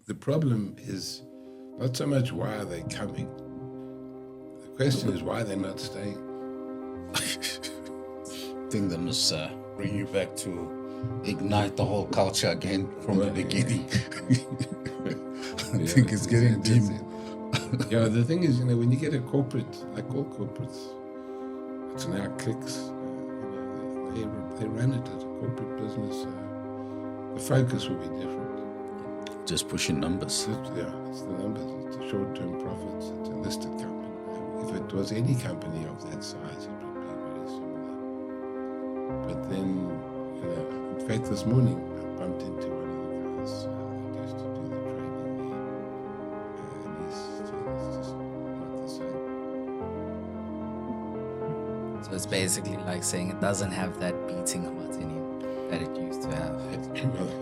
the problem is not so much why are they coming. The question is why they're not staying. I think they must bring you back to ignite the whole culture again from the beginning. I think it's getting deep. Yeah, the thing is, when you get a corporate, like all corporates, it's now clicks. They run it as a corporate business. The focus will be different. Just pushing numbers. It's the numbers. It's the short-term profits. It's a listed company. If it was any company of that size, it would be very similar. But then, in fact, this morning I bumped into one of the guys that used to do the training there, and he's just not the same. So it's basically like saying it doesn't have that beating heart in you that it used to have.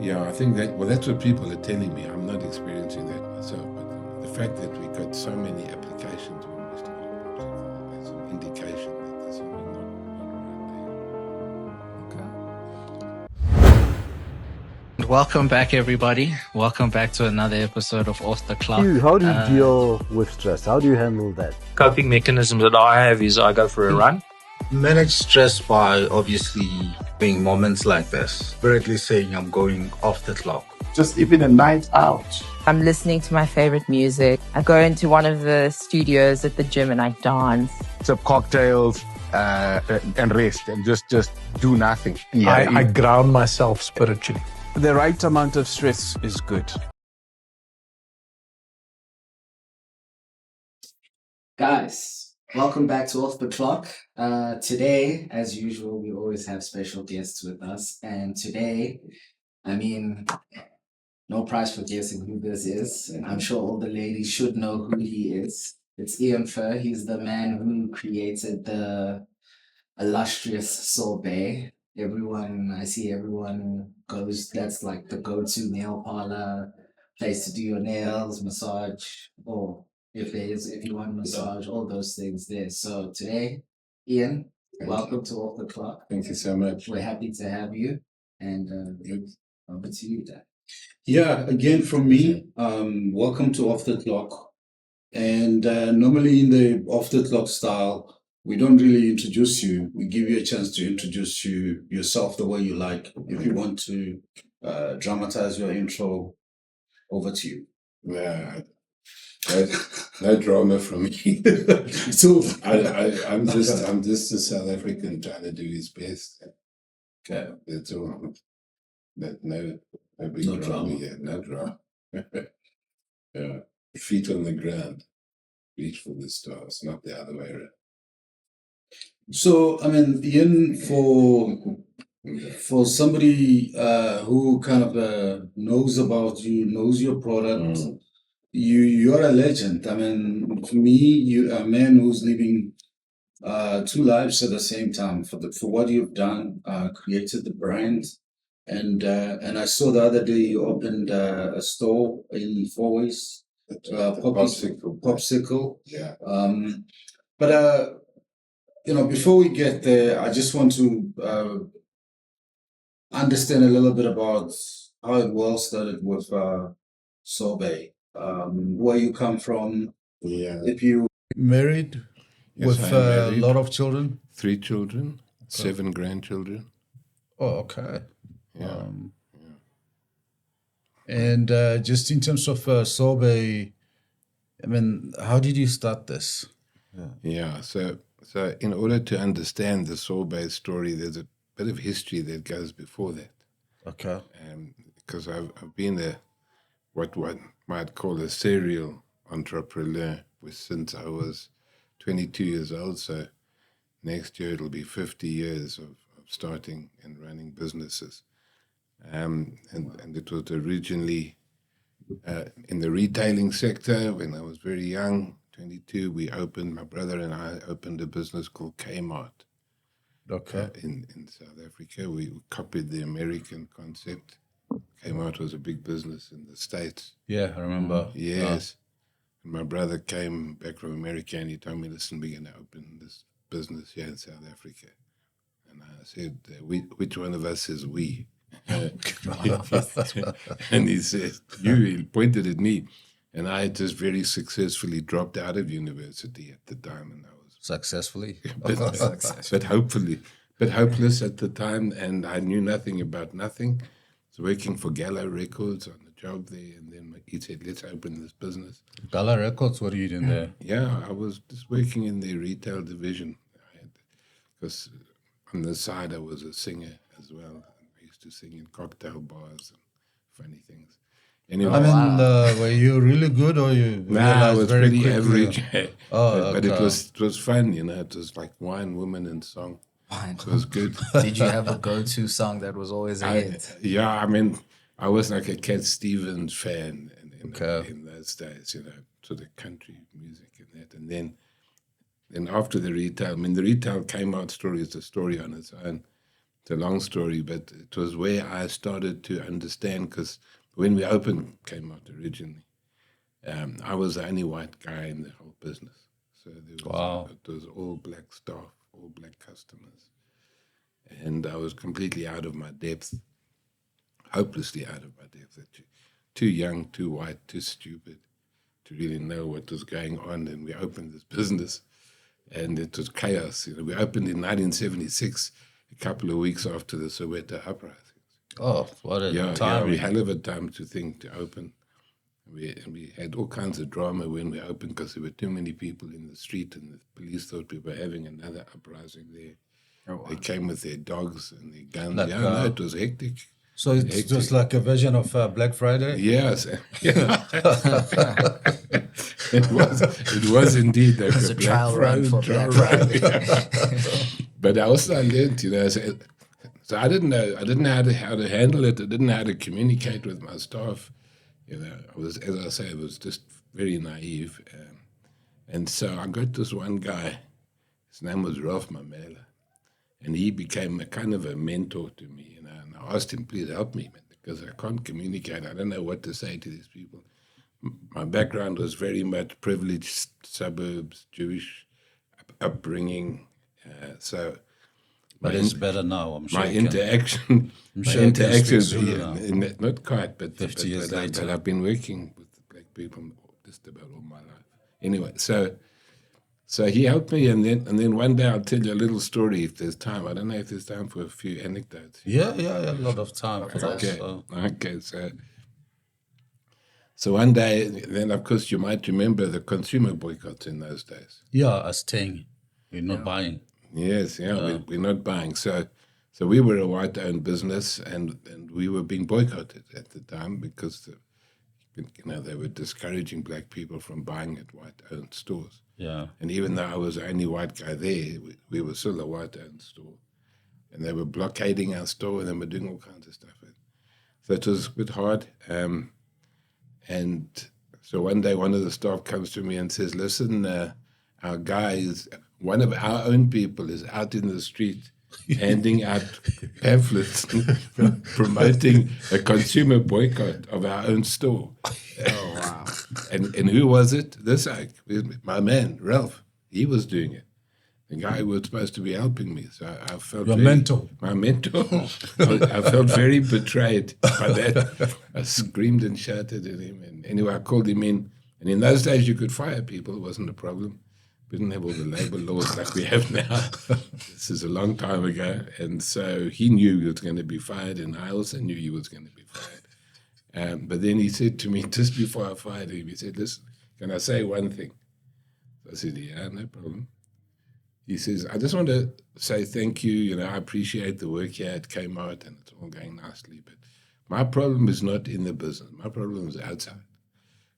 Yeah, I think that's what people are telling me. I'm not experiencing that myself, but the fact that we got so many applications when we started project, that's an indication that there's something not right Okay. Welcome back, everybody. Welcome back to another episode of Off the Clock. How do you deal with stress? How do you handle that? Coping mechanism that I have is I go for a run. Manage stress by obviously being moments like this. Directly saying I'm going off the clock. Just even a night out. I'm listening to my favorite music. I go into one of the studios at the gym and I dance. Some cocktails and rest and just do nothing. I ground myself spiritually. The right amount of stress is good. Guys, welcome back to Off the Clock. Today, as usual, we always have special guests with us. And today, no prize for guessing who this is. And I'm sure all the ladies should know who he is. It's Ian Fuhr. He's the man who created the illustrious Sorbet. Everyone goes, that's like the go-to nail parlor, place to do your nails, massage, or if you want massage, all those things there. So today, Ian, welcome to Off the Clock. Thank you so much. We're happy to have you, and over to you, Dan. Yeah, again from me, welcome to Off the Clock. And normally in the Off the Clock style, we don't really introduce you. We give you a chance to introduce yourself the way you like. If you want to dramatize your intro, over to you. Yeah, no drama from me. So I'm just a South African trying to do his best. Okay, that's all. No big drama here. No drama. Yeah, feet on the ground, reach for the stars, not the other way around. So, Ian, for somebody who kind of knows about you, knows your product, you're a legend. For me, you're a man who's living two lives at the same time. For what you've done, created the brand, and I saw the other day you opened a store in Four Ways, Popsicle. Yeah. But before we get there, I just want to understand a little bit about how it all started with Sorbet, where you come from. Yeah. If you married with a lot of children, 3 children, 7 grandchildren. Oh, okay. Yeah. And just in terms of Sorbet, how did you start this? Yeah. So in order to understand the Sorbet story, there's a bit of history that goes before that. Okay. Because I've been what one might call a serial entrepreneur since I was 22 years old. So next year it'll be 50 years of starting and running businesses. And it was originally in the retailing sector when I was very young. 22, my brother and I opened a business called K Mart. Okay. In South Africa. We copied the American concept. K Mart was a big business in the States. Yeah, I remember. Yes. And my brother came back from America and he told me, listen, we're going to open this business here in South Africa. And I said, which one of us is we? And he said, he pointed at me. And I had just very successfully dropped out of university at the time. And I was Successfully? but hopeless at the time. And I knew nothing about nothing. I was working for Gallo Records on the job there. And then he said, let's open this business. Gala Records, what are you doing there? Yeah, I was just working in the retail division. Because on the side, I was a singer as well. I used to sing in cocktail bars and funny things. Anyway, I mean, were you really good or you I was very pretty quickly? average. But it was fun, It was like wine, woman, and song. It was good. Did you have a go-to song that was always a hit? I mean, I was like a Cat Stevens fan in those days, to the country music and that. And then after the retail, the retail K Mart story is a story on its own. It's a long story, but it was where I started to understand, because when we opened K Mart originally, I was the only white guy in the whole business. So it was all black staff, all black customers. And I was completely out of my depth, hopelessly out of my depth. Too young, too white, too stupid to really know what was going on. And we opened this business, and it was chaos. We opened in 1976, a couple of weeks after the Soweto uprising. Oh, what a time. Yeah, we hell of a time to open. We had all kinds of drama when we opened, because there were too many people in the street, and the police thought we were having another uprising there. Oh, wow. They came with their dogs and their guns. No, it was hectic. So it's just like a version of Black Friday? Yes. It was indeed like a trial run for Black Friday. But I also learned, so I didn't know how to handle it. I didn't know how to communicate with my staff. I was, as I say, I was just very naive. And so I got this one guy. His name was Ralph Mamela. And he became a kind of a mentor to me. And I asked him, please help me, man, because I can't communicate. I don't know what to say to these people. My background was very much privileged suburbs, Jewish upbringing. But it's better now, I'm sure. My interaction, not quite, but 50 years later. But I've been working with black people just about all my life. Anyway, so he helped me, and then one day I'll tell you a little story if there's time. I don't know if there's time for a few anecdotes. Yeah, a lot of time. Okay, so one day, then of course you might remember the consumer boycotts in those days. Yeah, a sting. We're not buying. Yes, we're not buying. So we were a white-owned business, and we were being boycotted at the time because they were discouraging black people from buying at white-owned stores. Yeah. And even though I was the only white guy there, we were still a white-owned store. And they were blockading our store, and they were doing all kinds of stuff. So it was a bit hard. And so one day, one of the staff comes to me and says, listen, our guy one of our own people is out in the street handing out pamphlets promoting a consumer boycott of our own store. Oh, wow. And who was it? My man, Ralph. He was doing it. The guy who was supposed to be helping me. So I felt mentor. My mentor. I felt very betrayed by that. I screamed and shouted at him. And anyway, I called him in. And in those days, you could fire people. It wasn't a problem. We didn't have all the labor laws like we have now. This is a long time ago. And so he knew he was going to be fired, and I also knew he was going to be fired. But then he said to me, just before I fired him, he said, listen, can I say one thing? So I said, yeah, no problem. He says, I just want to say thank you. I appreciate the work here at K Mart, and it's all going nicely. But my problem is not in the business. My problem is outside.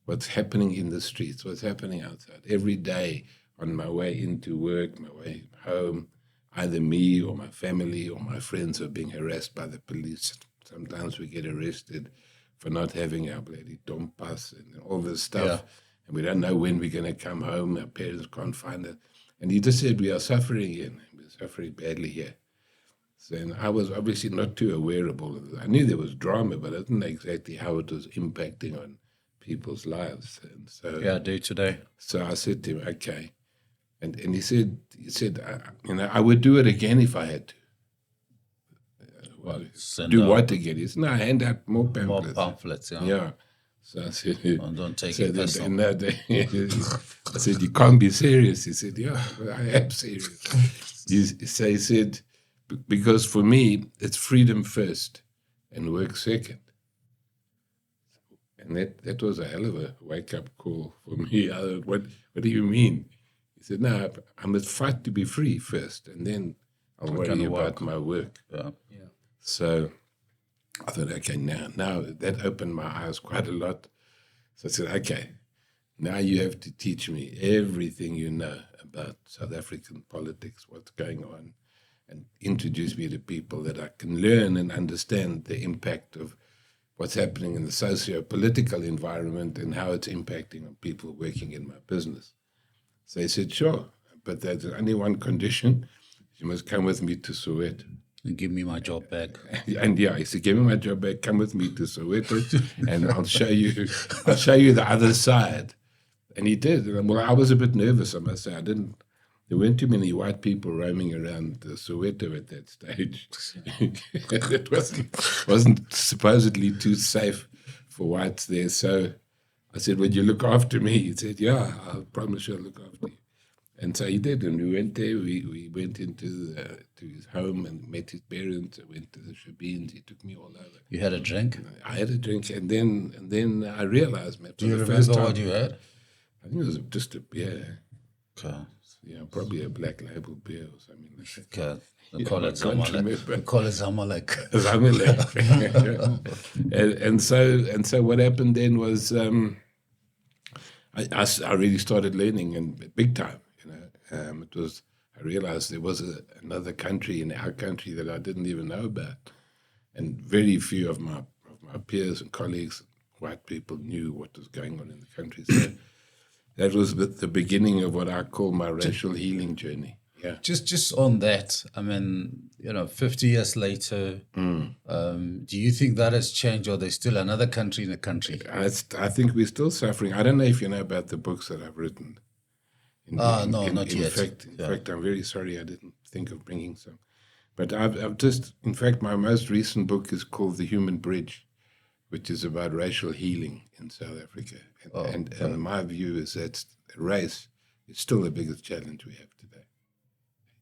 What's happening in the streets, what's happening outside. Every day, on my way into work, my way home, either me or my family or my friends are being harassed by the police. Sometimes we get arrested for not having our bloody dompas and all this stuff. Yeah. And we don't know when we're going to come home. Our parents can't find it. And he just said, we are suffering here. We're suffering badly here. So, and I was obviously not too aware of all of this. I knew there was drama, but I didn't know exactly how it was impacting on people's lives. And so, day to day. So I said to him, okay. And he said, I would do it again if I had to. Send out what again? He said, no, hand out more more pamphlets. pamphlets. Yeah. Yeah. So I said, Don't take so it then personal. in that day, I said, you can't be serious. He said, yeah, well, I am serious. He said, because for me, it's freedom first and work second. And that was a hell of a wake-up call for me. What do you mean? He said, no, I must fight to be free first, and then I'll worry about my work. Yeah. So I thought, okay, now that opened my eyes quite a lot. So I said, okay, now you have to teach me everything you know about South African politics, what's going on, and introduce me to people that I can learn and understand the impact of what's happening in the socio-political environment and how it's impacting on people working in my business. So he said, sure, but there's only one condition. You must come with me to Soweto. And give me my job back. And yeah, he said, give me my job back, come with me to Soweto, and I'll show you the other side. And he did. Well, I was a bit nervous, I must say. There weren't too many white people roaming around Soweto at that stage. It wasn't supposedly too safe for whites there. So I said, would you look after me? He said, yeah, I promise you'll look after you. And so he did, and we went there. We went into to his home and met his parents. I went to the Shabines. He took me all over. You had a drink? I had a drink, and then I realized, man, do you remember what you had? I think it was just a beer. Okay. Yeah, probably a black label beer or something like that. Okay. We call it Zamalek. And so what happened then was I really started learning, and big time. I realized there was another country in our country that I didn't even know about, and very few of my peers and colleagues, white people, knew what was going on in the country. So that was the beginning of what I call my racial healing journey. Yeah. Just on that, I mean, 50 years later, do you think that has changed, or there's still another country in the country? I think we're still suffering. I don't know if you know about the books that I've written. No, not yet. In fact, I'm very sorry I didn't think of bringing some. But I've just, in fact, my most recent book is called The Human Bridge, which is about racial healing in South Africa. And my view is that race is still the biggest challenge we have today,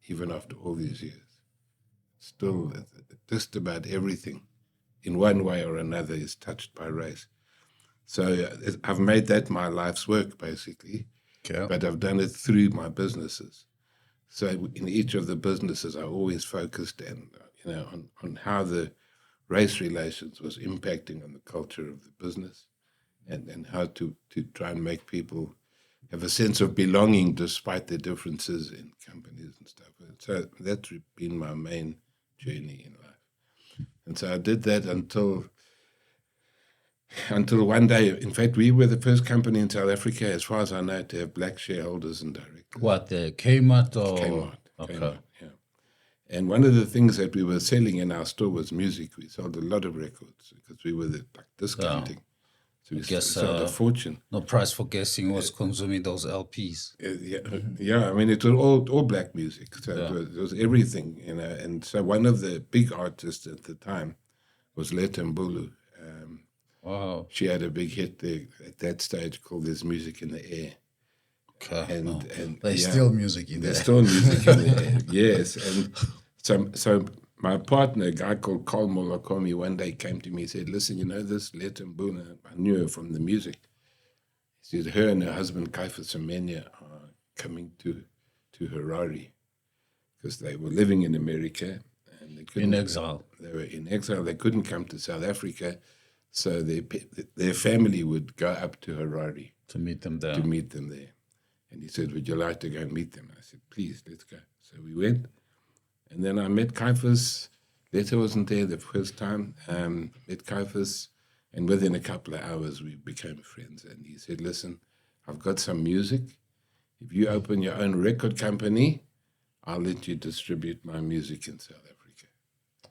even after all these years. Still, just about everything in one way or another is touched by race. So I've made that my life's work, basically. Okay. But I've done it through my businesses. So in each of the businesses, I always focused on how the race relations was impacting on the culture of the business, and how to try and make people have a sense of belonging despite their differences in companies and stuff. So that's been my main journey in life. And so I did that until one day. In fact, we were the first company in South Africa, as far as I know, to have black shareholders and directors. What, the K Mart or? K Mart. Okay. K Mart, yeah. And one of the things that we were selling in our store was music. We sold a lot of records because we were discounting. Yeah. So we sold a fortune. No price for guessing was consuming those LPs. Yeah. I mean, it was all black music. So it was everything, And so one of the big artists at the time was Leta Mbulu. Wow. She had a big hit there at that stage called There's Music in the Air. Okay. And there's still music in there. There's still music in the air, yes. And so my partner, a guy called Carl Molokomi, one day came to me and said, listen, this Leta Mbulu, I knew her from the music. He said, her and her husband, Kaifa Semenya, are coming to Harare because they were living in America. And they couldn't, in exile. They were in exile. They couldn't come to South Africa. So their family would go up to Harare. To meet them there. And he said, would you like to go and meet them? I said, please, let's go. So we went. And then I met Kaifa's. Leta wasn't there the first time. Met Kaifa's. And within a couple of hours, we became friends. And he said, listen, I've got some music. If you open your own record company, I'll let you distribute my music in South Africa.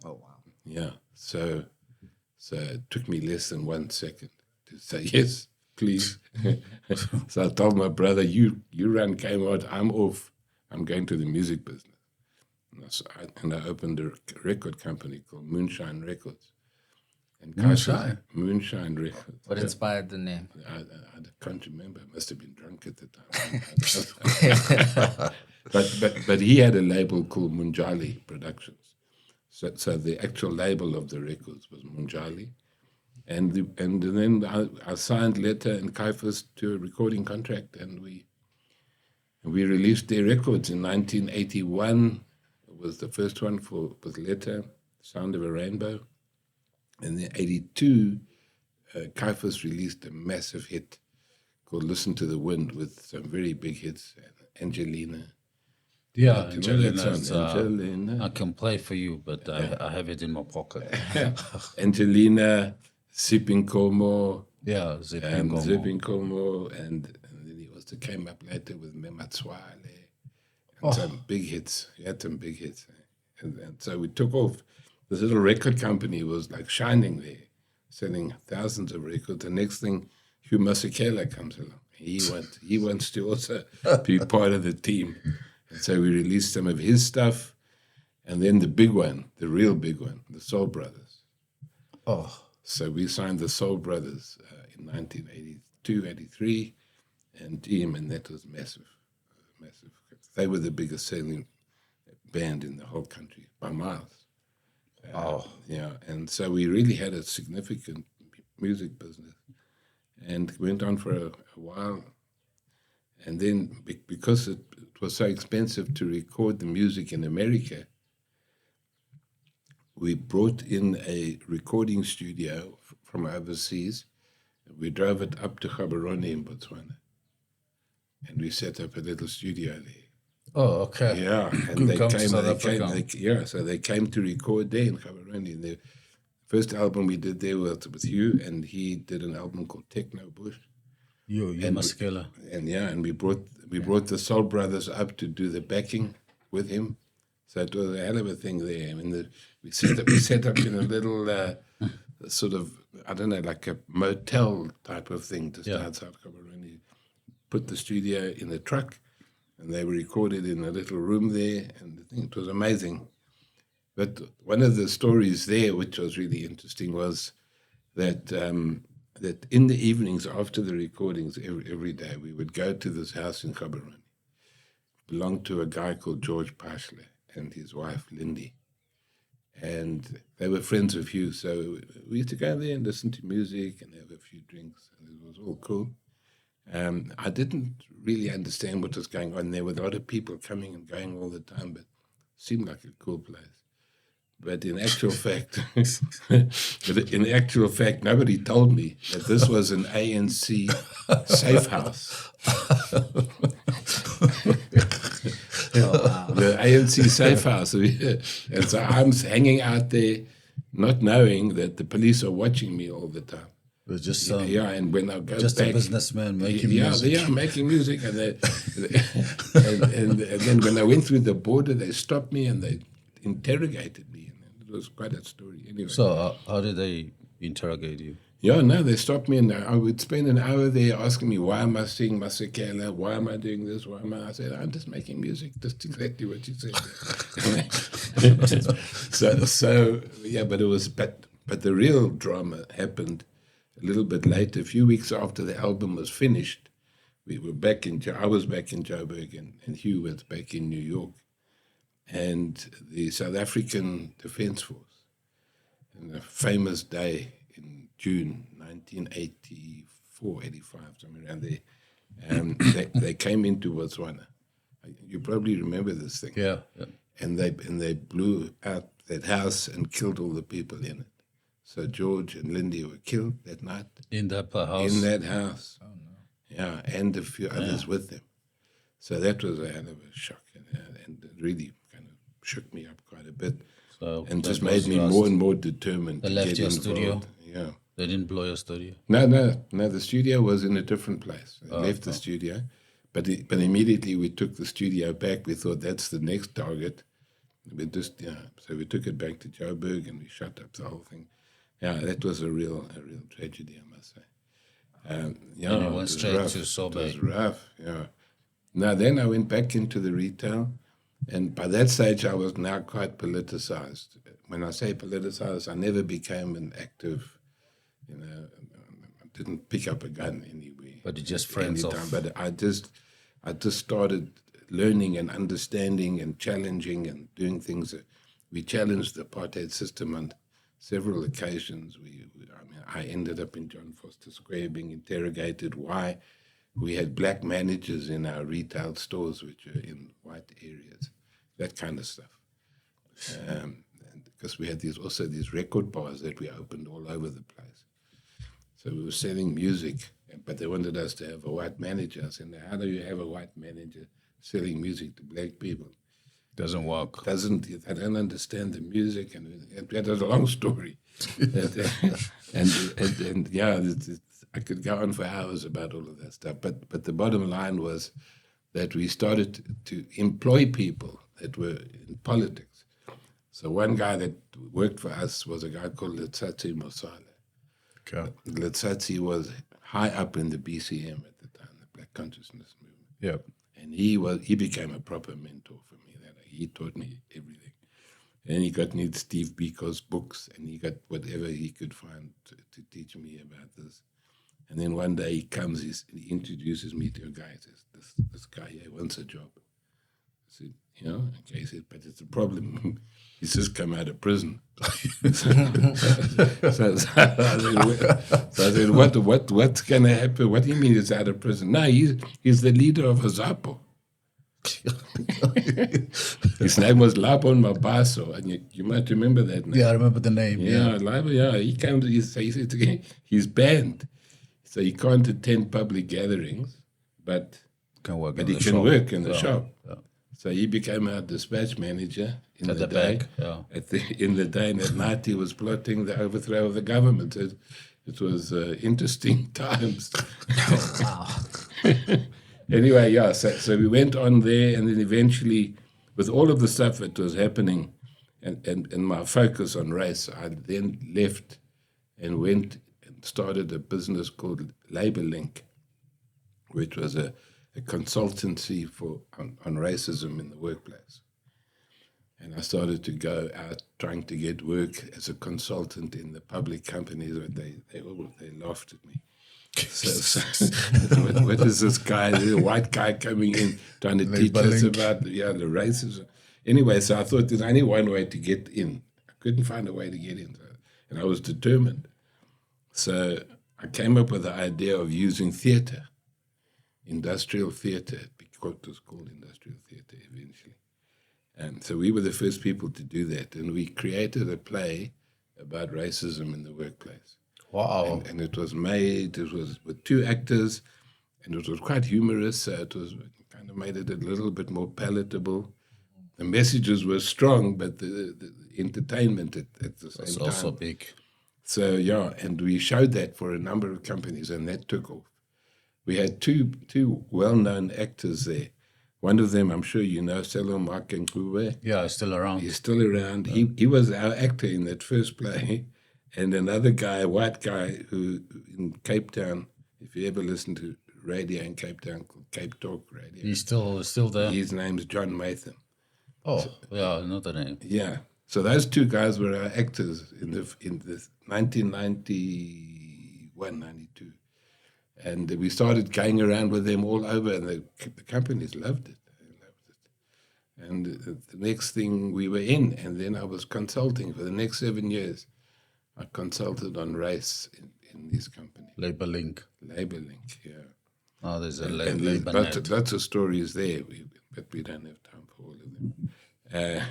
Oh, wow. Yeah. So it took me less than 1 second to say, yes, please. So I told my brother, you run K Mart, I'm off. I'm going to the music business. And I opened a record company called Moonshine Records. And Moonshine? Moonshine Records. What inspired the name? I can't remember. I must have been drunk at the time. but he had a label called Munjali Productions. So the actual label of the records was Munjali. And then I signed Letter and Kaifas to a recording contract, and we released their records in 1981. It was the first one with Letter, Sound of a Rainbow. And in 82, Kaifas released a massive hit called Listen to the Wind with some very big hits. Angelina. Yeah, Angelina. I can play for you, but I have it in my pocket. Angelina, Sipping Como. Yeah, Zipping Como. And then he also came up later with Mematswale. And some big hits. He had some big hits. And so we took off. This little record company was like shining there, selling thousands of records. The next thing, Hugh Masekela comes along. He wants to also be part of the team. And so we released some of his stuff. And then the big one, the real big one, the Soul Brothers. Oh. So we signed the Soul Brothers in 1982, 83, and that was massive. They were the biggest selling band in the whole country by miles. Yeah, and so we really had a significant music business, and went on for a while. And then because it was so expensive to record the music in America, we brought in a recording studio from overseas. We drove it up to Gaborone in Botswana, and we set up a little studio there. Oh, okay. Yeah, and they came to record there in Gaborone. The first album we did there was with Hugh, and he did an album called Techno Bush. You Masekela. And we brought the Soul Brothers up to do the backing with him. So it was a hell of a thing there. I mean, we set up in a little sort of, I don't know, like a motel type of thing just outside Gaborone. Put the studio in the truck. And they were recorded in a little room there, and I think it was amazing. But one of the stories there, which was really interesting, was that that in the evenings after the recordings, every day, we would go to this house in Gaborone. It belonged to a guy called George Pashle and his wife, Lindy. And they were friends of Hugh, so we used to go there and listen to music and have a few drinks, and it was all cool. I didn't really understand what was going on. There were a lot of people coming and going all the time, but it seemed like a cool place. But in actual fact, nobody told me that this was an ANC safe house. The ANC safe house. And so I'm hanging out there, not knowing that the police are watching me all the time. It was just and when I go just back, a businessman making music. Yeah, making music, and then when I went through the border, they stopped me and they interrogated me, and it was quite a story. Anyway, so how did they interrogate you? Yeah, no, they stopped me, and I would spend an hour there asking me, why am I singing Masekela? Why am I doing this? Why am I said, I'm just making music, just exactly what you said. so yeah, but it was, but the real drama happened a little bit later. A few weeks after the album was finished, I was back in Joburg, and Hugh was back in New York. And the South African Defence Force, on a famous day in June 1984, 85, somewhere around there, they came into Botswana. You probably remember this thing. Yeah. And they blew out that house and killed all the people in it. So George and Lindy were killed that night. In that house? In that house. Oh, no. Yeah, and a few others with them. So that was a hell of a shock. And it really kind of shook me up quite a bit. So and just made me more and more determined to get involved. Studio? Yeah. They didn't blow your studio? No, the studio was in a different place. They left the studio. But immediately we took the studio back. We thought that's the next target. So we took it back to Joburg and we shut up the whole thing. Yeah, that was a real tragedy, I must say. And you went straight to Sorbet. It was rough, yeah. Now then I went back into the retail, And by that stage, I was now quite politicized. When I say politicized, I never became an active, I didn't pick up a gun anywhere. But you just friends off. But I just started learning and understanding and challenging and doing things. We challenged the apartheid system on several occasions. I ended up in John Foster Square being interrogated why we had black managers in our retail stores, which were in white areas, that kind of stuff. Because we had these record bars that we opened all over the place. So we were selling music, but they wanted us to have a white manager. I said, how do you have a white manager selling music to black people? Doesn't work. I don't understand the music, and that was a long story. and yeah, I could go on for hours about all of that stuff. But the bottom line was that we started to employ people that were in politics. So one guy that worked for us was a guy called Letsatsi Mosale. Okay. Letsatsi was high up in the BCM at the time, the Black Consciousness Movement. Yep. And he became a proper mentor for me. He taught me everything. And he got me Steve Biko's books, and he got whatever he could find to teach me about this. And then one day he comes, he introduces me to a guy. He says, this guy here wants a job. I said, okay. He said, but it's a problem. He's just come out of prison. so I said, what's going to happen? What do you mean he's out of prison? No, he's the leader of a Zapo. His name was Labon Mabaso, and you might remember that name. Yeah, I remember the name. Yeah, Labon, yeah. He came to he's banned, so he can't attend public gatherings, but he can work in the shop. Yeah. So he became our dispatch manager in the day. In the day, and at night he was plotting the overthrow of the government. It was interesting times. Wow. Anyway, yeah, so we went on there, and then eventually, with all of the stuff that was happening and my focus on race, I then left and went and started a business called Labor Link, which was a consultancy on racism in the workplace. And I started to go out trying to get work as a consultant in the public companies, but they laughed at me. So what is this guy, the white guy coming in trying to teach us about the racism? Anyway, so I thought there's only one way to get in. I couldn't find a way to get in, and I was determined. So I came up with the idea of using theatre, industrial theatre, because it was called industrial theatre eventually. And so we were the first people to do that, and we created a play about racism in the workplace. Wow. And it was with 2 actors, and it was quite humorous, so it was kind of made it a little bit more palatable. The messages were strong, but the entertainment at the same time. Also big. So, yeah, and we showed that for a number of companies, and that took off. We had two well-known actors there. One of them, I'm sure you know, Selo Makenkube. Yeah, he's still around. He's still around. Yeah. He was our actor in that first play. And another guy, a white guy, who in Cape Town, if you ever listen to radio in Cape Town called Cape Talk Radio. He's still there? His name's John Mathan. Oh, yeah, another name. Yeah. So those 2 guys were our actors in the 1991, 92. And we started going around with them all over, and the companies loved it. They loved it. And the next thing we were in, and then I was consulting for the next 7 years. I consulted on race in this company. Labor Link, yeah. Oh, there's a Labor Net. Lots of stories there, but we don't have time for all of them.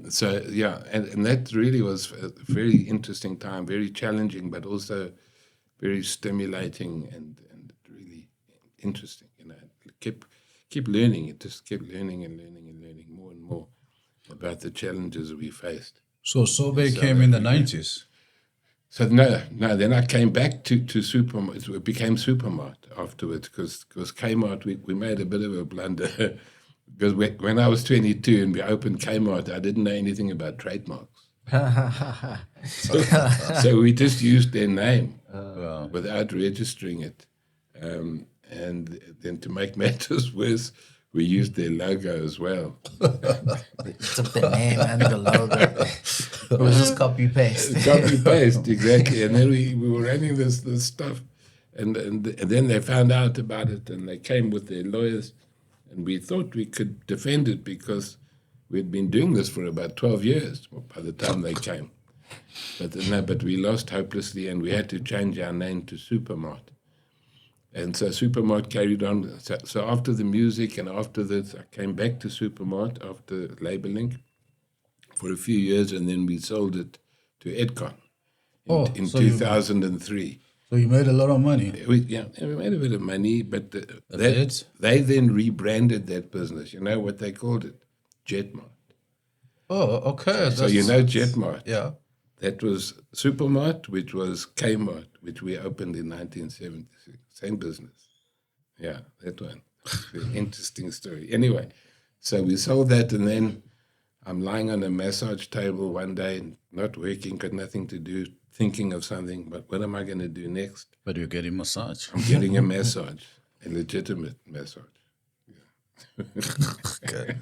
So, yeah, and that really was a very interesting time, very challenging, but also very stimulating and really interesting. Keep learning. It just kept learning and learning more and more about the challenges we faced. So Sorbet came in the 90s? So no. Then I came back to Supermart. It became Supermart afterwards because K Mart, we made a bit of a blunder. Because when I was 22 and we opened K Mart, I didn't know anything about trademarks. So we just used their name without registering it. And then to make matters worse, we used their logo as well. Took the name and the logo. It was just copy paste. Copy paste, exactly. And then we were running this stuff, and then they found out about it, and they came with their lawyers, and we thought we could defend it because we'd been doing this for about 12 years by the time they came. But we lost hopelessly, and we had to change our name to Supermart. And so Supermart carried on. So after the music and after this, I came back to Supermart after labeling for a few years, and then we sold it to Edcon in 2003. So you made a lot of money. We made a bit of money, but they then rebranded that business. You know what they called it? Jetmart. Oh, okay. So you know Jetmart. Yeah. That was Supermart, which was K Mart, which we opened in 1976. Same business. Yeah, that one. Interesting story. Anyway, so we sold that, and then I'm lying on a massage table one day, not working, got nothing to do, thinking of something, but what am I going to do next? But you're getting massage. I'm getting a massage, a legitimate massage. Okay.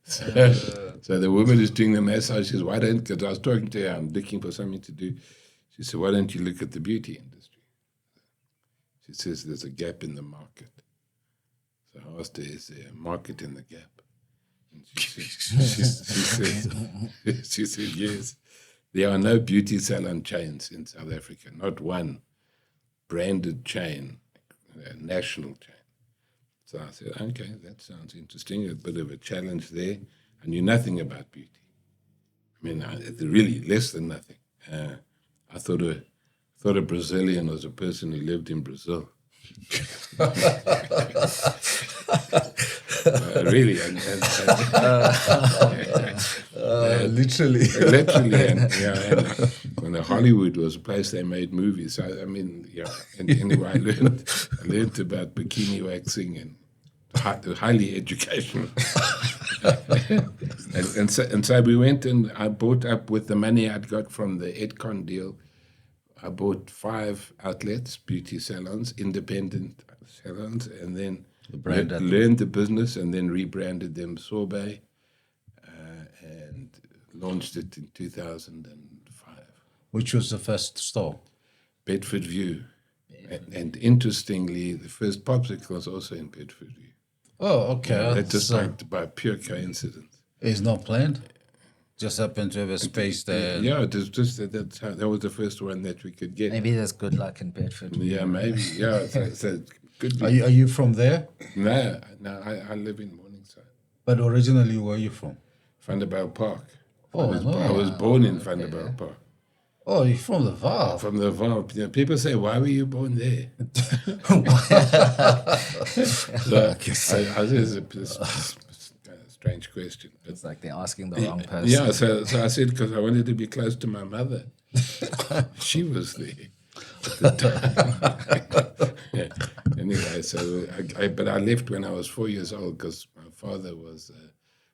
So the woman is doing the massage. She says, why don't, because I was talking to her, I'm looking for something to do. She said, why don't you look at the beauty industry? She says, there's a gap in the market. So I asked her, is there a market in the gap? And she said, yes. There are no beauty salon chains in South Africa, not one branded chain, a national chain. So I said, okay, that sounds interesting, a bit of a challenge there. I knew nothing about beauty. I mean, really less than nothing. I thought a Brazilian was a person who lived in Brazil. Really. Literally. Literally. And when Hollywood was a place they made movies. I mean, and anyway, I learned about bikini waxing and highly educational. and so we went, and I bought up with the money I'd got from the Edcon deal. I bought 5 outlets, beauty salons, independent salons, and then learned the business, and then rebranded them Sorbet, and launched it in 2005. Which was the first store? Bedford View. And interestingly, the first popsicle was also in Bedford View. Oh, okay. That just like by pure coincidence. It's not planned? Just happened to have a space there. Yeah, it was just that was the first one that we could get. Maybe there's good luck in Bedford. Yeah, maybe. Yeah, so good. Are you from there? No, I live in Morningside. But originally, where are you from? Vanderbilt Park. Oh, I was born in Vanderbilt Park. Oh, you're from the Vaal. From the Vaal. You know, people say, why were you born there? It's a strange question. It's like they're asking the wrong person. Yeah, so I said, because I wanted to be close to my mother. She was there at the time. Yeah. Anyway, so but I left when I was 4 years old because my father was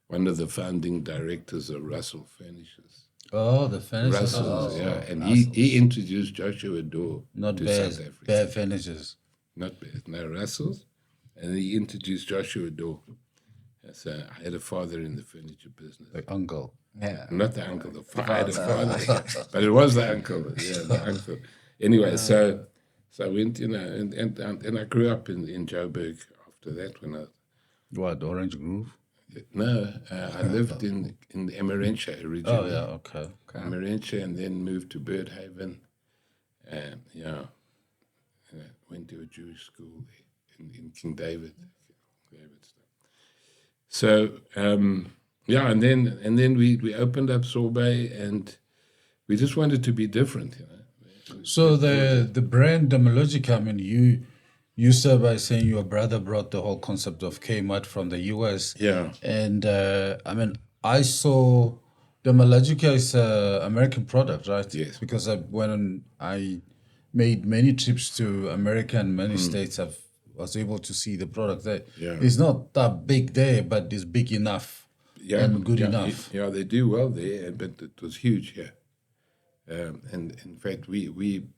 one of the founding directors of Russell Furnishers. Oh, the furnishers. Russell's, yeah. And he introduced Joshua Dore to South Africa. Bear furnishers. Not Bear, no, Russell's. And he introduced Joshua Dore. So I had a father in the furniture business. The uncle. Yeah. Not the uncle, I had a father. But it was the uncle. Yeah, the uncle. Anyway, so I went, and I grew up in Joburg after that when I... What, Orange Grove? No, I lived in Emerentia originally. Oh, yeah, okay. Emerentia, and then moved to Birdhaven. And, went to a Jewish school in King David. So, and then we opened up Sorbet, and we just wanted to be different, So the brand Demologica, I mean, you started by saying your brother brought the whole concept of K Mart from the US. Yeah. And I mean, I saw Demologica is an American product, right? Yes. Because when I made many trips to America and many states, I was able to see the product there. Yeah. It's not that big there, but it's big enough and good enough. Yeah, they do well there, but it was huge here. And in fact, we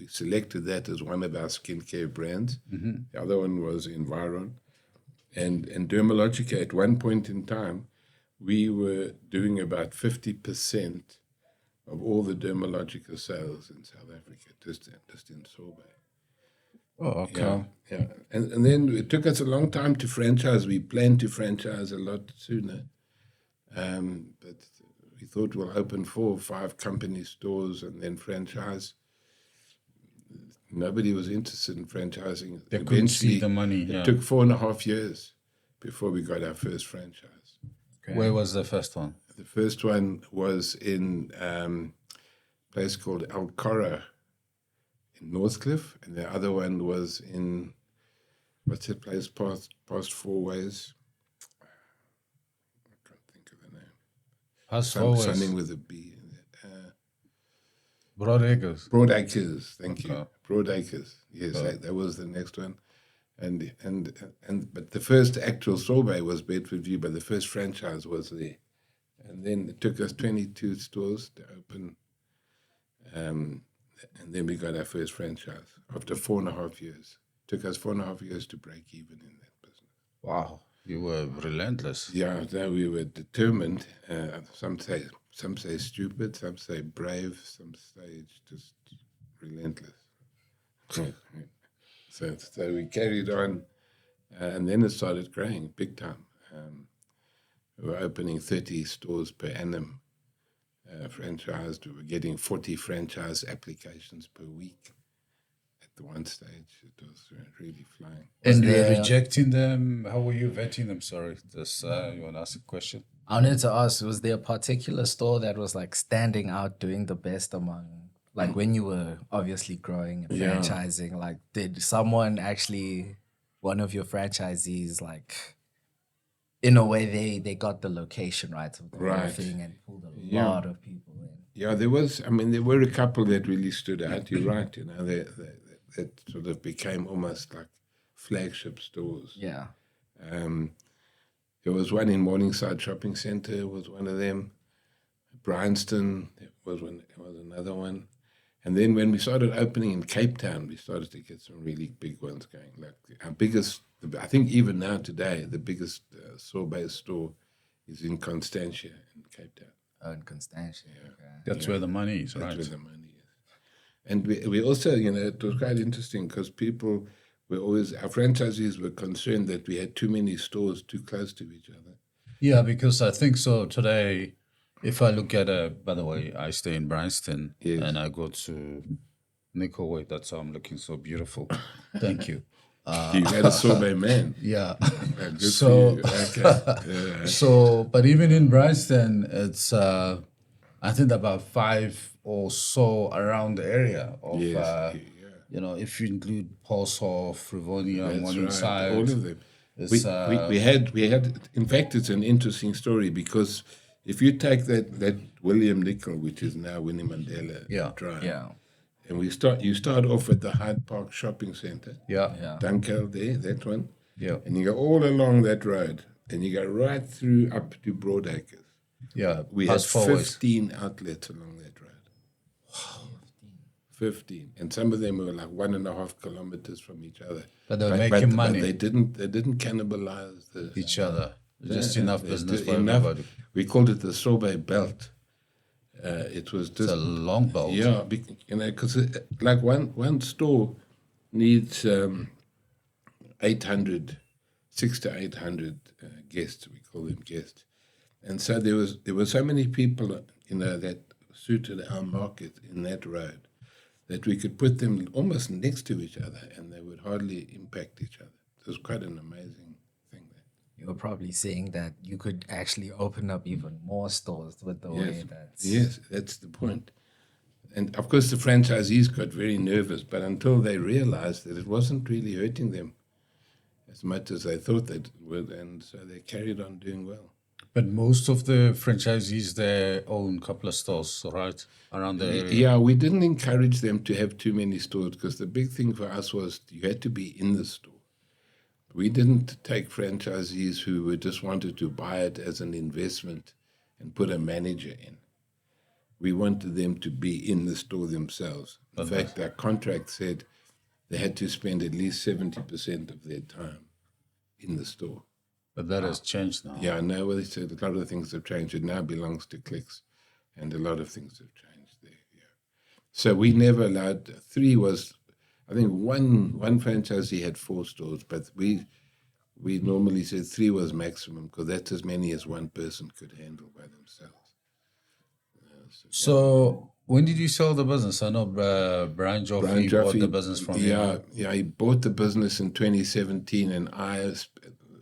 selected that as one of our skincare brands. Mm-hmm. The other one was Environ. And Dermalogica, at one point in time, we were doing about 50% of all the Dermalogica sales in South Africa, just in Sorbet. Oh, okay. Yeah. And then it took us a long time to franchise. We planned to franchise a lot sooner. But we thought we'll open 4 or 5 company stores and then franchise. Nobody was interested in franchising. They couldn't see the money. It took 4.5 years before we got our first franchise. Okay. Where was the first one? The first one was in a place called El Corra in Northcliffe, and the other one was in, what's that place past Four Ways? I can't think of the name. Past Four Ways? Something with a B. Broadacres. Broadacres, thank you. Broadacres, yes, that was the next one. But the first actual Sorbet was Bedford View, but the first franchise was there. And then it took us 22 stores to open, and then we got our first franchise after 4.5 years. It took us 4.5 years to break even in that business. Wow, you were relentless. Yeah, we were determined. Some say stupid, some say brave, some say just relentless. So we carried on, and then it started growing big time. We were opening 30 stores per annum, franchised. We were getting 40 franchise applications per week. At the one stage, it was really flying. And you were rejecting them? How were you vetting them? Sorry, just you want to ask a question? I wanted to ask, was there a particular store that was like standing out, doing the best among, like when you were obviously growing and franchising, like did someone actually, one of your franchisees, like in a way they got the location right of the whole thing and pulled a lot of people in? Yeah, there were a couple that really stood out. You're right, that sort of became almost like flagship stores. Yeah. There was one in Morningside Shopping Centre, was one of them. Bryanston was another one. And then when we started opening in Cape Town, we started to get some really big ones going. Like our biggest, I think even now today, the biggest Sorbet store is in Constantia in Cape Town. Oh, in Constantia. Yeah. Okay. That's where the money is, right? That's where the money is. And we also, it was quite interesting because people were always, our franchisees were concerned that we had too many stores too close to each other. Yeah, because I think so today, if I look at, by the way, I stay in Bryanston and I go to Nico, wait, that's how I'm looking so beautiful. Thank you. You had a Sorbet man. Yeah. Good for you. Okay. So, but even in Bryanston, it's, I think about 5 or so around the area of, if you include Paulshof, Rivonia, Morningside. All of them. We had, in fact, it's an interesting story because if you take that William Nicol, which is now Winnie Mandela Drive, and you start off at the Hyde Park Shopping Centre, Dunkel there, that one, and you go all along that road, and you go right through up to Broadacres. Yeah, we had 15 outlets along that road. Wow. 15, and some of them were like 1.5 kilometers from each other. But they were making money. But they didn't cannibalize each other. Just enough business for everybody. We called it the Sorbet belt. It was just a long belt. Yeah, because like one store needs 600 to 800 guests. We call them guests. And so there were so many people, that suited our market in that road that we could put them almost next to each other and they would hardly impact each other. It was quite an amazing thing there. You were probably saying that you could actually open up even more stores with the way that's... Yes, that's the point. And of course the franchisees got very nervous, but until they realized that it wasn't really hurting them as much as they thought they would, and so they carried on doing well. But most of the franchisees there own a couple of stores, right, around the area? Yeah, we didn't encourage them to have too many stores because the big thing for us was you had to be in the store. We didn't take franchisees who just wanted to buy it as an investment and put a manager in. We wanted them to be in the store themselves. In fact, our contract said they had to spend at least 70% of their time in the store. But that has changed now. Yeah, no, well, they said a lot of the things have changed. It now belongs to Clicks, and a lot of things have changed there. Yeah. So we never allowed. 3 was, I think, one franchisee had 4 stores, but we normally said 3 was maximum because that's as many as one person could handle by themselves. So when did you sell the business? I know Brian Joffe bought the business from you. Yeah, he bought the business in 2017, and I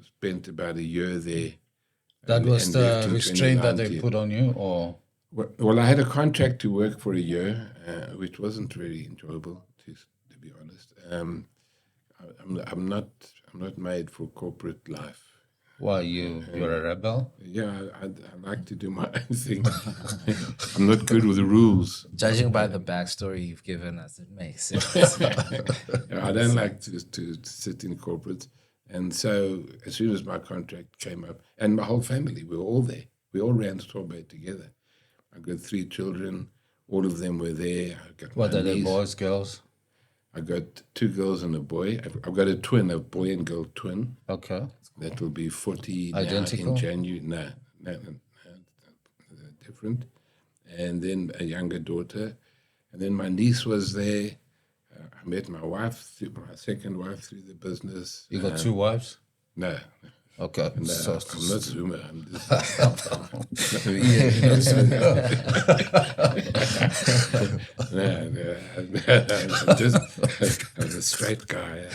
spent about a year there. That was the restraint that they put on you, or? Well, I had a contract to work for a year, which wasn't really enjoyable, to be honest. I'm not made for corporate life. Why, you're a rebel? Yeah, I like to do my own thing. I'm not good with the rules. Judging by the backstory you've given us, it makes sense. I don't like to sit in corporate. And so as soon as my contract came up, and my whole family, we were all there. We all ran Sorbet together. I got 3 children. All of them were there. What are they, boys, girls? I got 2 girls and a boy. I've got a twin, a boy and girl twin. Okay. That will be 40 Identical? in January. No, different. And then a younger daughter. And then my niece was there. I met my wife, my second wife, through the business. You got 2 wives? No. Okay. No, So, I'm not Zuma. I'm just... I'm a straight guy.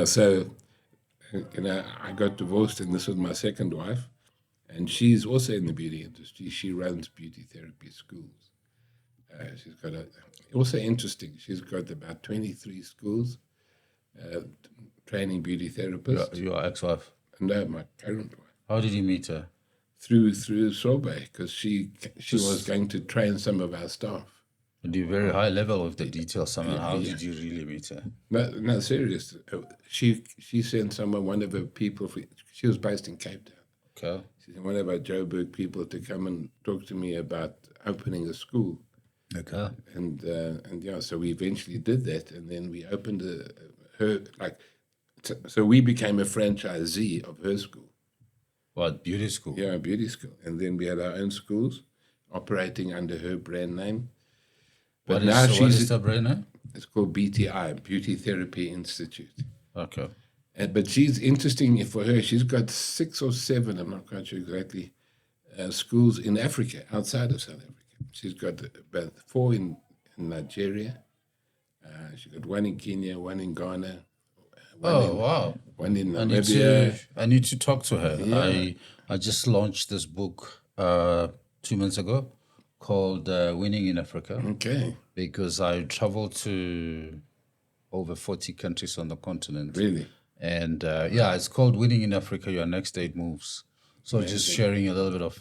So, I got divorced, and this was my second wife, and she's also in the beauty industry. She runs beauty therapy schools. She's got also interesting, she's got about 23 schools training beauty therapists. Your ex-wife? No, my current wife. How did you meet her? Through Sorbet, because she was going to train some of our staff. Do very high level of the details. How did you really meet her? No, serious. She sent one of her people. She was based in Cape Town. Okay. She sent one of our Joburg people to come and talk to me about opening a school. Okay. And so we eventually did that, and then we opened so we became a franchisee of her school. What, beauty school? Yeah, a beauty school. And then we had our own schools operating under her brand name. But what is the brand name? It's called BTI, Beauty Therapy Institute. Okay. But she's interesting for her. She's got 6 or 7, I'm not quite sure exactly, schools in Africa, outside of South Africa. She's got about 4 in Nigeria. She's got 1 in Kenya, 1 in Ghana. Wow. 1 in Namibia. I need to talk to her. Yeah. I just launched this book 2 months ago called Winning in Africa. Okay. Because I traveled to over 40 countries on the continent. Really? And it's called Winning in Africa, Your Next 8 Moves. So Amazing. Just sharing a little bit of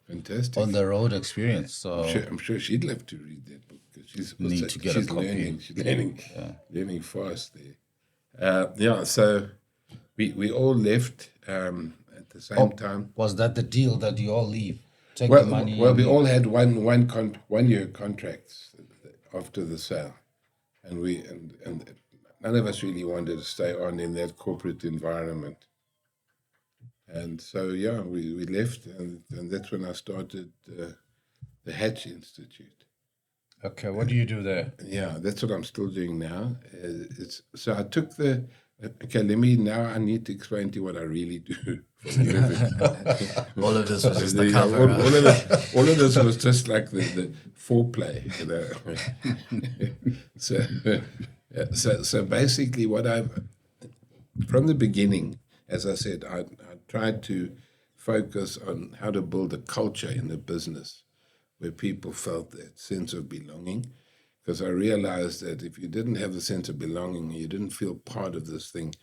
fantastic on the road experience. So I'm sure she'd love to read that book because she's learning. She's learning fast there. So we all left at the same time. Was that the deal that you all leave? Take the money. Well, we all had 1 year contracts after the sale, and none of us really wanted to stay on in that corporate environment. And so we left, and that's when I started the Hatch Institute. Okay, what do you do there? Yeah, that's what I'm still doing now. So I took I need to explain to you what I really do for a living. All of this was just the cover. All of this was just like the foreplay, So basically from the beginning, as I said, I tried to focus on how to build a culture in the business where people felt that sense of belonging, because I realized that if you didn't have the sense of belonging, you didn't feel part of this thing,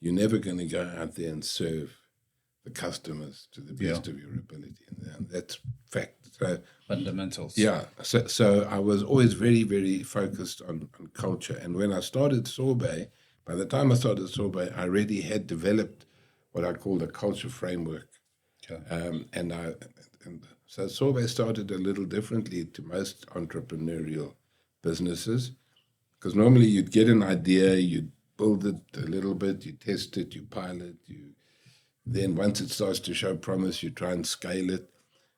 you're never going to go out there and serve the customers to the best of your ability. And that's fact. So, fundamentals. Yeah. So I was always very, very focused on culture. And when I started Sorbet, by the time I started Sorbet, I already had developed what I called a culture framework. Okay. So Sorbet started a little differently to most entrepreneurial businesses, because normally you'd get an idea, you'd build it a little bit, you test it, you pilot, then once it starts to show promise, you try and scale it.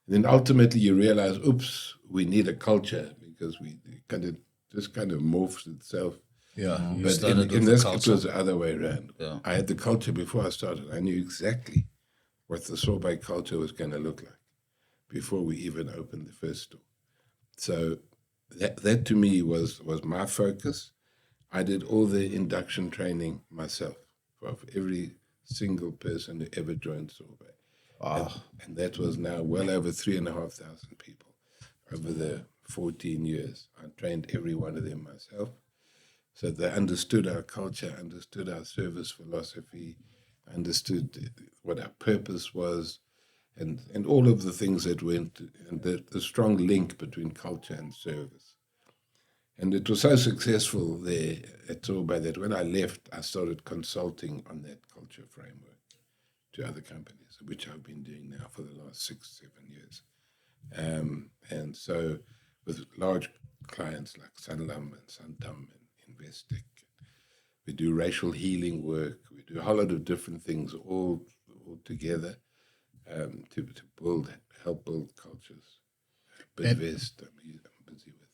And then ultimately you realize, oops, we need a culture, because it kind of morphs itself. Yeah, but in this, it was the other way around. Yeah. I had the culture before I started. I knew exactly what the sorbet culture was going to look like before we even opened the first store. So that to me was my focus. I did all the induction training myself for every single person who ever joined sorbet. And that was now well over 3,500 people over the 14 years. I trained every one of them myself. So they understood our culture, understood our service philosophy, understood what our purpose was, and all of the things that went, and the strong link between culture and service. And it was so successful there at Sorbet that when I left, I started consulting on that culture framework to other companies, which I've been doing now for the last 6-7 years. And so with large clients like Sanlam and Santam and Investec, we do racial healing work, we do a whole lot of different things all together to help build cultures. Bidvest, I'm busy with.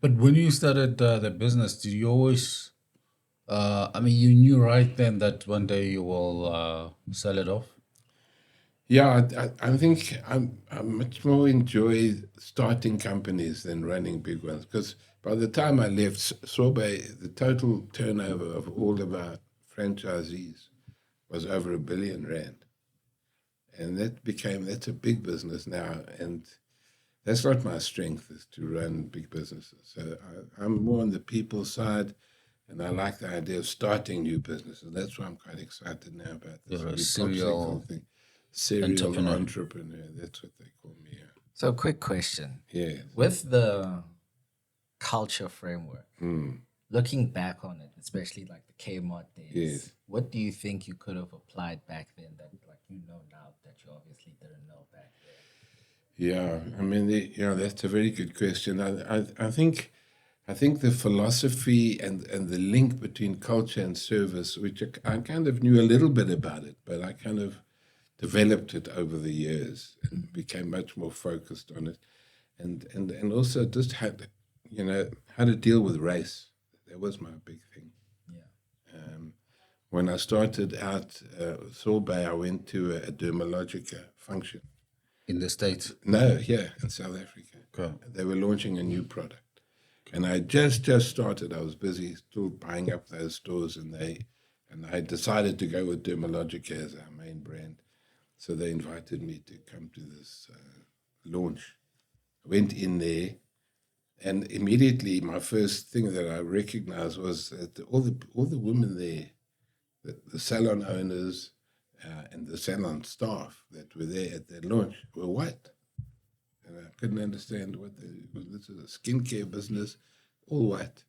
But when you started the business, did you always, you knew right then that one day you will sell it off? Yeah, I think I much more enjoy starting companies than running big ones, because by the time I left Sorbet, the total turnover of all of our franchisees was over R1 billion. And that's a big business now. And that's not my strength, is to run big businesses. So I'm more on the people side, and I like the idea of starting new businesses. That's why I'm quite excited now about this. You're a serial entrepreneur. That's what they call me. Yeah. So, quick question. Yeah. With the culture framework, looking back on it, especially like the K Mart days, what do you think you could have applied back then that you know now that you obviously didn't know back then? Yeah, that's a very good question. I think the philosophy and the link between culture and service, which I kind of knew a little bit about it, but I kind of developed it over the years and became much more focused on it, and also just how to deal with race. That was my big thing. Yeah. When I started out Sorbet, I went to a Dermalogica function. In the States? No, here in South Africa. Okay. They were launching a new product. And I just started. I was busy still buying up those stores, and I decided to go with Dermalogica as our main brand. So they invited me to come to this launch. I went in there, and immediately my first thing that I recognized was that all the women there, the salon owners and the salon staff that were there at that launch were white. And I couldn't understand this is a skincare business, all white.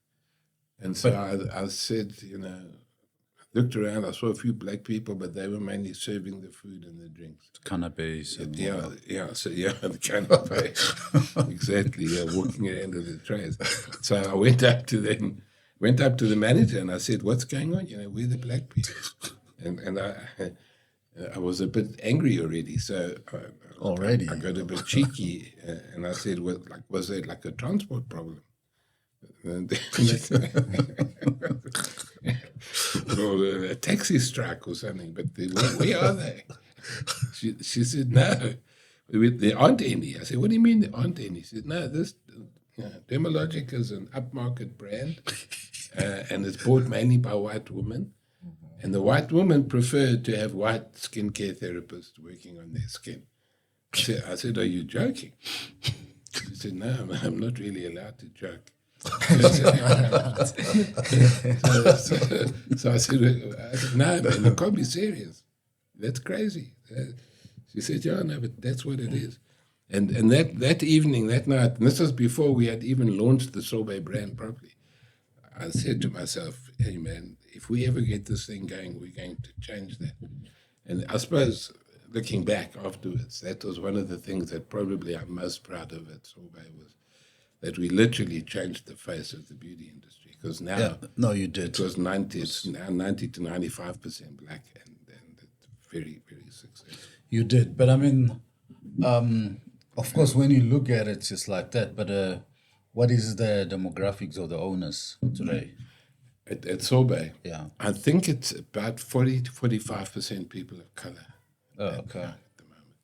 And so I said, I looked around, I saw a few black people, but they were mainly serving the food and the drinks. Cannabis. The cannabis. Exactly, walking around with the trays. So I went up to the manager, and I said, what's going on? We're the black people. And I was a bit angry already, so I got a bit cheeky, and I said, "Well, was there a transport problem?" Or a taxi strike or something? But where are they? She said, "No, there aren't any." I said, "What do you mean there aren't any?" She said, "No, this Dermalogica is an upmarket brand, and it's bought mainly by white women." And the white women prefer to have white skincare therapists working on their skin. I said, are you joking? She said, no, I'm not really allowed to joke. So I said, no, man, you can't be serious. That's crazy. She said, yeah, no, but that's what it is. And that evening, that night, and this was before we had even launched the Sorbet brand properly, I said to myself, hey, man, if we ever get this thing going, we're going to change that. And I suppose, looking back afterwards, that was one of the things that probably I'm most proud of at Sorbet, was that we literally changed the face of the beauty industry. because now no, you did. It was 90. It's now 90 to 95% black, and it's very, very successful. You did, but I mean, of course, when you look at it, it's like that. But what is the demographics of the owners today? At Sorbet, yeah, I think it's about 40 to 45% people of color. Okay. At the moment,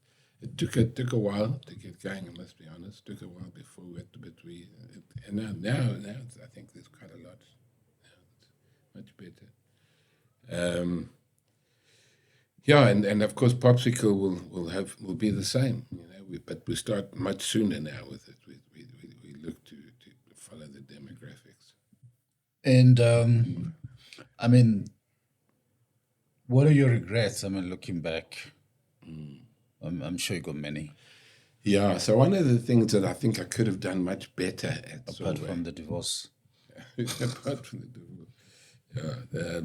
it took a while to get going. I must be honest. It took a while before and now I think there's quite a lot. Now it's much better. Yeah, and of course, Popsicle will be the same. But we start much sooner now with it. We look to follow the demographics. And I mean, what are your regrets? I mean, looking back, I'm sure you got many. Yeah. So one of the things that I think I could have done much better at apart from the divorce. Apart from the divorce. Yeah.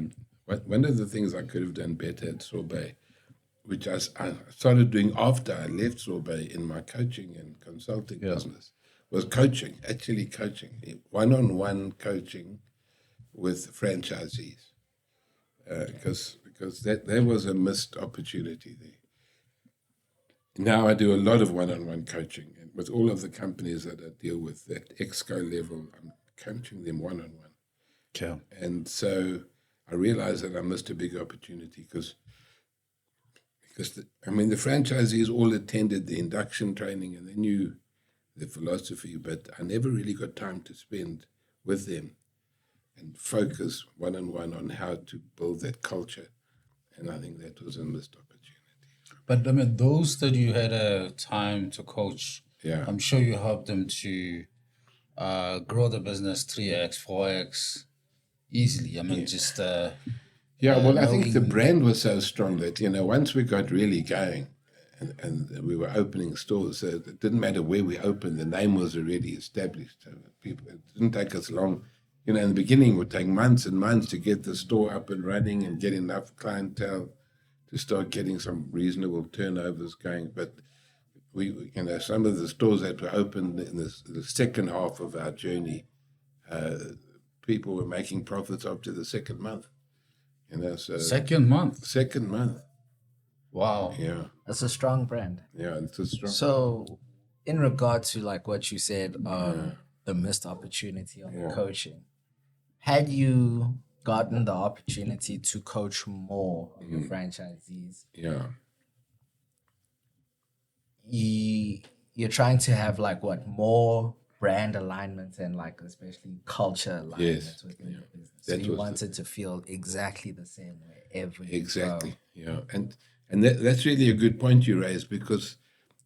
One of the things I could have done better at Sorbet, which I started doing after I left Sorbet in my coaching and consulting business, was actually coaching, one-on-one coaching with franchisees, because there was a missed opportunity there. Now I do a lot of one-on-one coaching, and with all of the companies that I deal with at Exco level, I'm coaching them one-on-one. Yeah. And so I realized that I missed a big opportunity because the franchisees all attended the induction training and they knew the philosophy, but I never really got time to spend with them and focus one-on-one on how to build that culture. And I think that was a missed opportunity. But I mean, those that you had a time to coach, I'm sure you helped them to grow the business 3x, 4x easily. I mean, just... I think the brand was so strong that, once we got really going and we were opening stores, so it didn't matter where we opened, the name was already established. So it didn't take us long. In the beginning, it would take months and months to get the store up and running and get enough clientele to start getting some reasonable turnovers going. But we some of the stores that were opened in the second half of our journey, people were making profits up to the second month. So Second month. Wow. Yeah. That's a strong brand. Yeah, it's a strong. So, in regard to like what you said, the missed opportunity on the coaching, had you gotten the opportunity to coach more of your franchisees? Yeah. You're trying to have more brand alignment and especially culture alignment within your business. So you wanted to feel exactly the same way Exactly. Yeah. And that's really a good point you raised, because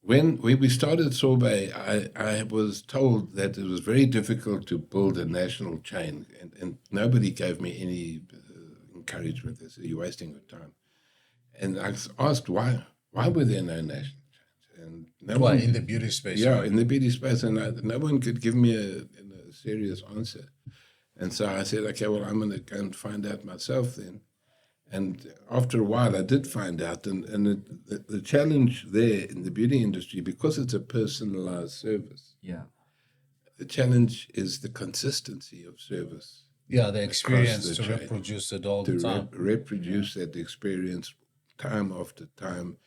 when we started Sorbet, I was told that it was very difficult to build a national chain, and nobody gave me any encouragement. They said, "You're wasting your time." And I asked why were there no national chains? And in the beauty space? Yeah, in the beauty space, and no one could give me a serious answer. And so I said, okay, well, I'm going to go and find out myself then. And after a while, I did find out, and the challenge there in the beauty industry, because it's a personalized service, the challenge is the consistency of service. Yeah, the experience to reproduce it all the time. Reproduce that experience time after time,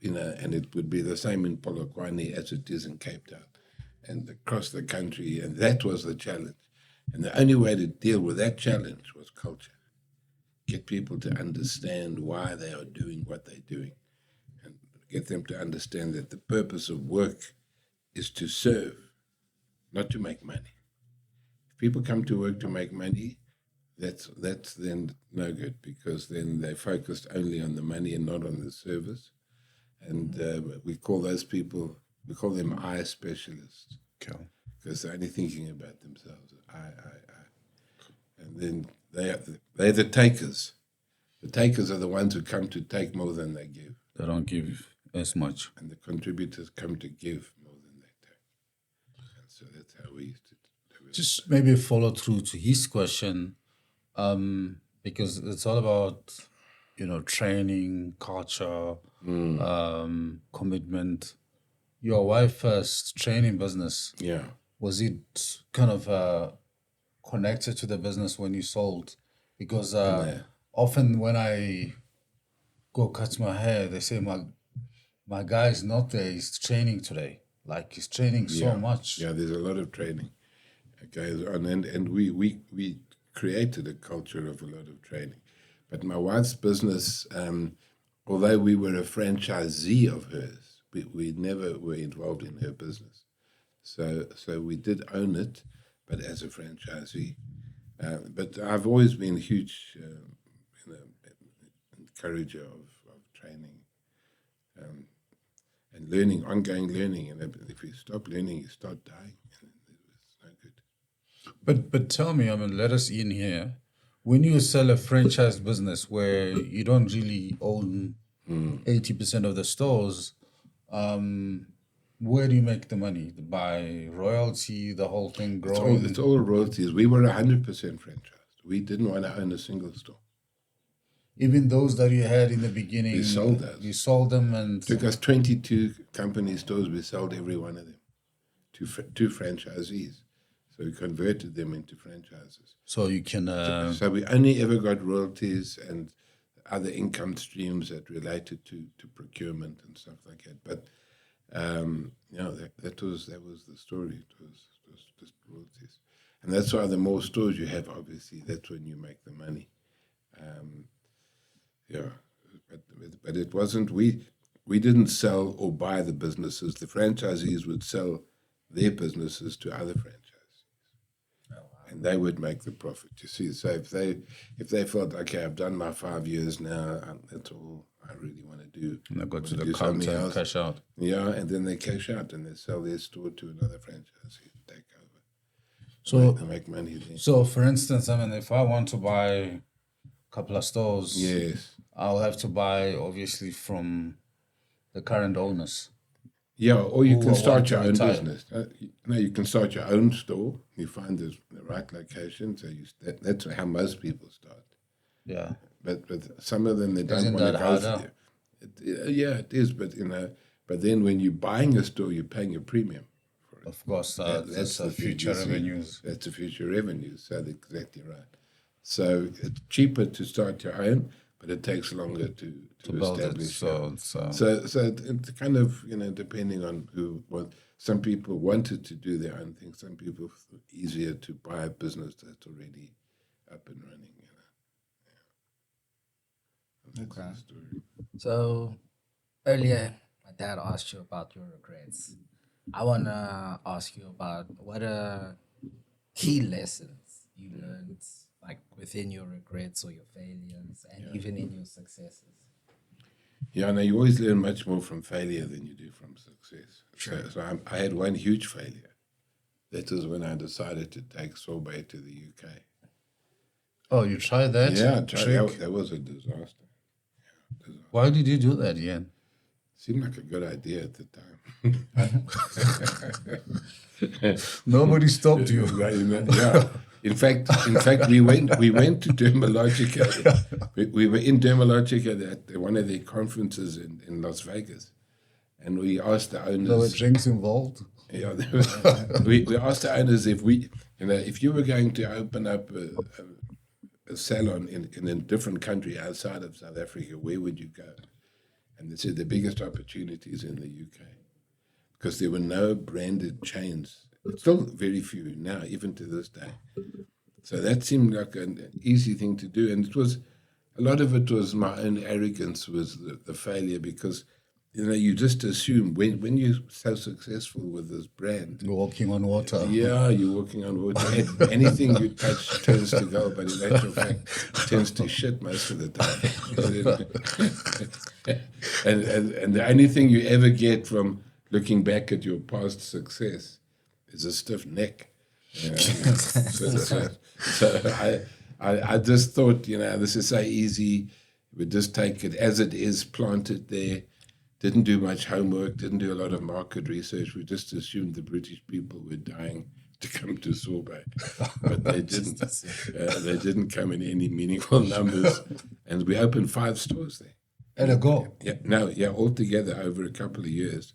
and it would be the same in Polokwane as it is in Cape Town and across the country, and that was the challenge. And the only way to deal with that challenge was culture. Get people to understand why they are doing what they're doing, and get them to understand that the purpose of work is to serve, not to make money. If people come to work to make money, that's then no good, because then they're focused only on the money and not on the service. And we call them I specialists. Okay. Because they're only thinking about themselves. I. And then they're the takers. The takers are the ones who come to take more than they give. They don't give as much. And the contributors come to give more than they take. And so that's how we used to do it. Just maybe follow through to his question, because it's all about, training, culture, commitment. Your wife's training business. Yeah. Was it kind of connected to the business when you sold? Because often when I go cut my hair, they say my guy's not there. He's training today. Like he's training so much. Yeah, there's a lot of training. Okay, and we created a culture of a lot of training. But my wife's business, although we were a franchisee of hers, we never were involved in her business. So we did own it, but as a franchisee. But I've always been a huge encourager of training and learning, ongoing learning. And if you stop learning, you start dying. And it's no good. But tell me, let us in here. When you sell a franchise business where you don't really own 80% of the stores, where do you make the money? By royalty, the whole thing growing? It's all royalties. We were 100% franchised. We didn't want to own a single store. Even those that you had in the beginning, we sold those. You sold them, and it took us 22 company stores. We sold every one of them to franchisees. So we converted them into franchises. So you can. So we only ever got royalties and other income streams that related to procurement and stuff like that. But that was the story. It was just royalties, and that's why the more stores you have, obviously, that's when you make the money. But it wasn't, we didn't sell or buy the businesses. The franchisees would sell their businesses to other franchisees. Oh, wow. And they would make the profit, you see. So if they felt, okay, I've done my 5 years now, that's all I really want to do. And they go to the counter and cash out. Yeah, and then they cash out and they sell their store to another franchisee and take over. So they make money there. So for instance, if I want to buy a couple of stores, yes, I'll have to buy, obviously, from the current owners. Yeah, or you can start your own business. You can start your own store. You find the right location. So that's how most people start. Yeah. But some of them, they don't want to go there. It is. But then when you're buying a store, you're paying a premium for it. Of course, that's the future revenues. That's the future revenues. So that's exactly right. So it's cheaper to start your own, but it takes longer to establish. So it's kind of, depending on who. Some people wanted to do their own thing. Some people easier to buy a business that's already up and running. Okay. So earlier, my dad asked you about your regrets. I want to ask you about what are key lessons you learned, like within your regrets or your failures, and even in your successes. Yeah, no, you always learn much more from failure than you do from success. Sure. So I had one huge failure. That was when I decided to take Sorbet to the UK. Oh, you tried that? Yeah, I tried. That was a disaster. Why did you do that, Ian? Seemed like a good idea at the time. Nobody stopped you. Yeah. In fact, we went to Dermalogica. We were in Dermalogica at one of their conferences in Las Vegas, and we asked the owners. There were drinks involved. Yeah, we asked the owners if you were going to open up a salon in a different country outside of South Africa, where would you go? And they said the biggest opportunity is in the UK, because there were no branded chains. Still very few now, even to this day. So that seemed like an easy thing to do. And a lot of it was my own arrogance was the failure, because, you just assume when you're so successful with this brand. You're walking on water. Yeah, you're walking on water. Anything you touch turns to gold, but in actual fact, it turns to shit most of the time. and the only thing you ever get from looking back at your past success is a stiff neck. So I just thought, this is so easy. We just take it as it is, plant it there. Didn't do much homework, didn't do a lot of market research. We just assumed the British people were dying to come to Sorbet. But they didn't. They didn't come in any meaningful numbers. And we opened 5 stores there. And a go? Yeah, all together over a couple of years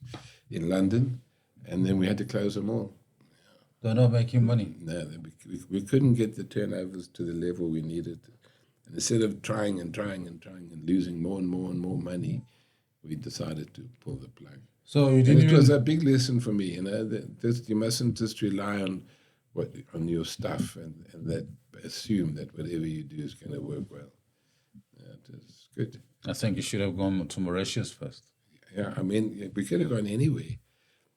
in London. And then we had to close them all. They're not making money. No, we couldn't get the turnovers to the level we needed. And instead of trying and losing more and more money, we decided to pull the plug. So you and didn't. It was a big lesson for me. You mustn't just rely on your stuff and that assume that whatever you do is going to work well. It is good. I think you should have gone to Mauritius first. Yeah, I mean, we could have gone anywhere.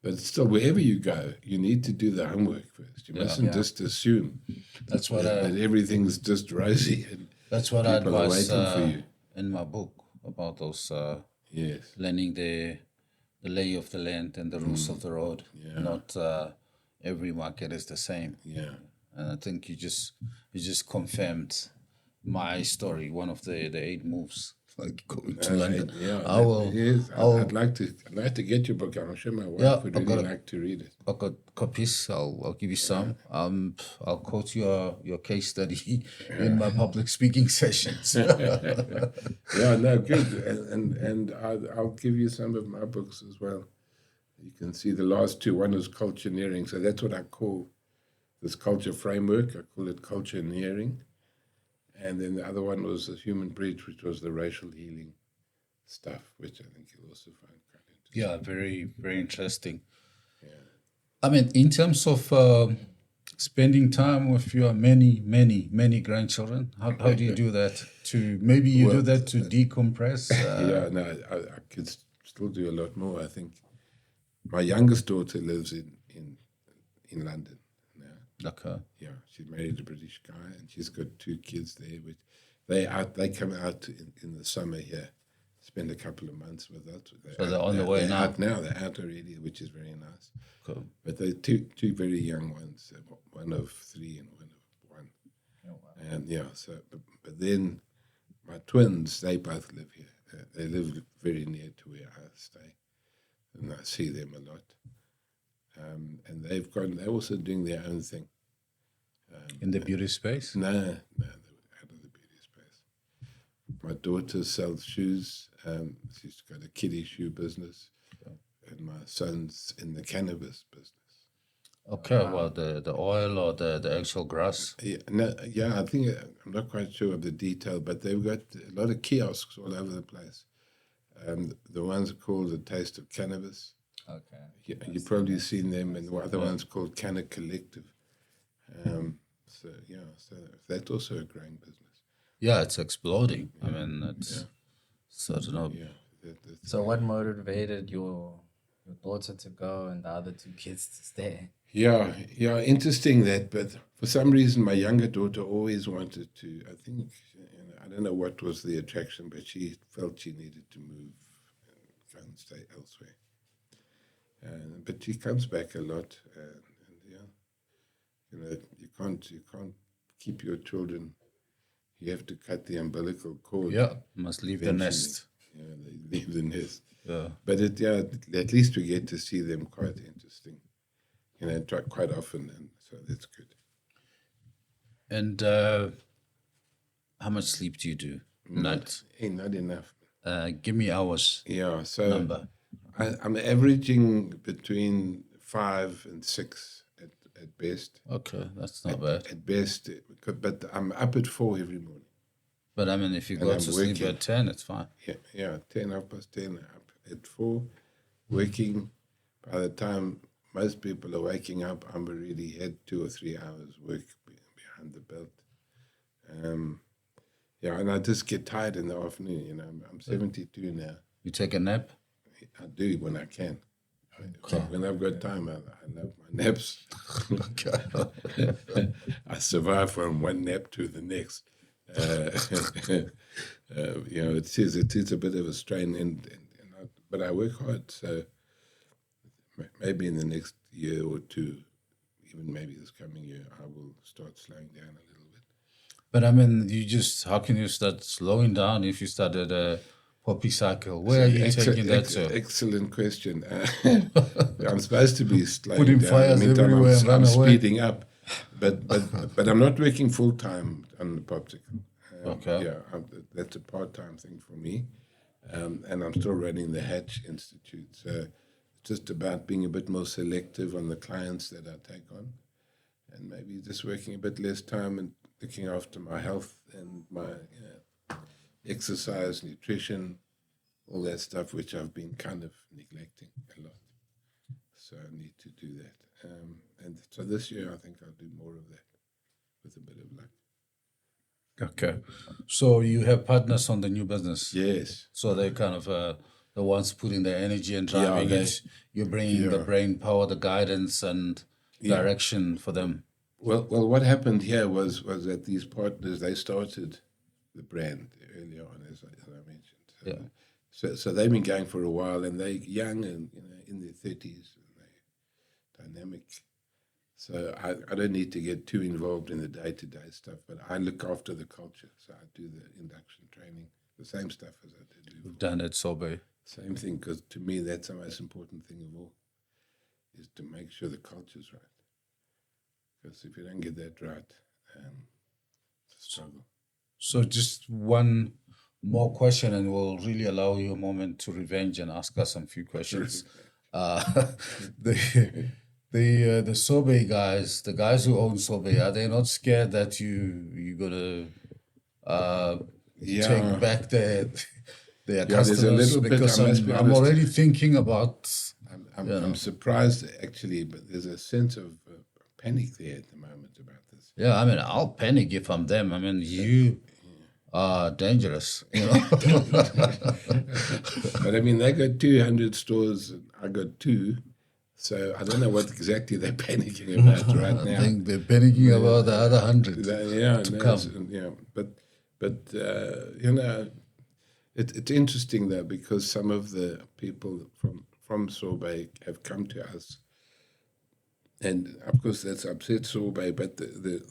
But still, wherever you go, you need to do the homework first. You mustn't just assume that everything's just rosy. And that's what I advise in my book about those learning the lay of the land and the rules of the road. Yeah. Not every market is the same. Yeah, and I think you just confirmed my story. One of the 8 moves. Like going to London. I'd like to get your book. I'm sure my wife would really like to read it. I've got copies. I'll give you some. I'll quote your case study in my public speaking sessions. Yeah, no, good. And I'll give you some of my books as well. You can see the last 2. One is cultureneering. So that's what I call this culture framework. I call it cultureneering. And then the other one was the human bridge, which was the racial healing stuff, which I think you'll also find quite interesting. Yeah, very, very interesting. Yeah. I mean, in terms of spending time with your many grandchildren, how do you do that? Maybe you do that to decompress? I could still do a lot more. I think my youngest daughter lives in London. Okay. Yeah, she married a British guy, and she's got 2 kids there. Which they come out in the summer here, spend a couple of months with us. So they're on the way now. They're out already, which is very nice. Cool. But they're two very young ones, one of 3 and one of 1. Oh, wow. And but then my twins, they both live here. They live very near to where I stay, and I see them a lot. And they're also doing their own thing. In the beauty space? No, they're out of the beauty space. My daughter sells shoes. She's got a kiddie shoe business. And my son's in the cannabis business. Okay, well, the oil or the actual grass? I think, I'm not quite sure of the detail, but they've got a lot of kiosks all over the place. The ones are called The Taste of Cannabis. Okay. You've probably seen them, and the other one's called Canna Collective. So that's also a growing business. Yeah, it's exploding. I mean, it's I don't know. Yeah. So what motivated your daughter to go and the other 2 kids to stay? Yeah, interesting that, but for some reason my younger daughter always wanted to, I think, I don't know what was the attraction, but she felt she needed to move and go and stay elsewhere. But she comes back a lot, you can't keep your children. You have to cut the umbilical cord. Yeah, must leave the nest. Yeah, they leave the nest. Yeah, but at least we get to see them quite interesting. Quite often, and so that's good. And how much sleep do you do? Not enough. Give me hours. Yeah, so number. I'm averaging between 5 and 6 at best. Okay, that's not bad. At best, but I'm up at 4 every morning. But I mean, if you go to sleep at 10, it's fine. Yeah, 10, 10, up at 4, working. By the time most people are waking up, I'm already had 2 or 3 hours work behind the belt. And I just get tired in the afternoon. I'm 72 now. You take a nap? I do when I can. Okay. When I've got time, I love my naps. I survive from one nap to the next. It is a bit of a strain, but I work hard. So maybe in the next year or 2, even maybe this coming year, I will start slowing down a little bit. But I mean, how can you start slowing down if you started a poppy cycle? Where are you taking that to? Excellent question. I'm supposed to be slowing putting down. fires everywhere. I'm speeding up, but I'm not working full time on the popsicle. Okay. Yeah, that's a part-time thing for me, and I'm still running the Hatch Institute. So it's just about being a bit more selective on the clients that I take on. and maybe just working a bit less time and looking after my health and my exercise, nutrition, all that stuff, which I've been kind of neglecting a lot. So I need to do that. And so this year, I think I'll do more of that with a bit of luck. Okay. So you have partners on the new business? Yes. So they're kind of the ones putting the energy and driving it. You're bringing the brain power, the guidance and direction for them. Well, what happened here was that these partners, they started the brand early on, as I mentioned. So they've been going for a while, and they're young and in their 30s, and they're dynamic. So I don't need to get too involved in the day-to-day stuff, but I look after the culture. So I do the induction training, the same stuff as I did before. You've done it, Sorbet. Same thing, because to me, that's the most important thing of all, is to make sure the culture's right. Because if you don't get that right, it's a struggle. So just one more question, and we'll really allow you a moment to revenge and ask us some few questions. The Sorbet guys, the guys who own Sorbet, are they not scared that you're gonna take back their customers? Because I'm already thinking about. I'm surprised actually, but there's a sense of panic there at the moment about this. Yeah, I mean, I'll panic if I'm them. I mean, you are dangerous, But I mean, they got 200 stores, and I got 2. So I don't know what exactly they're panicking about right now. I think they're panicking about the other 100 to come. But it's interesting though, because some of the people from Sorbet have come to us, and of course that's upset Sorbet. But the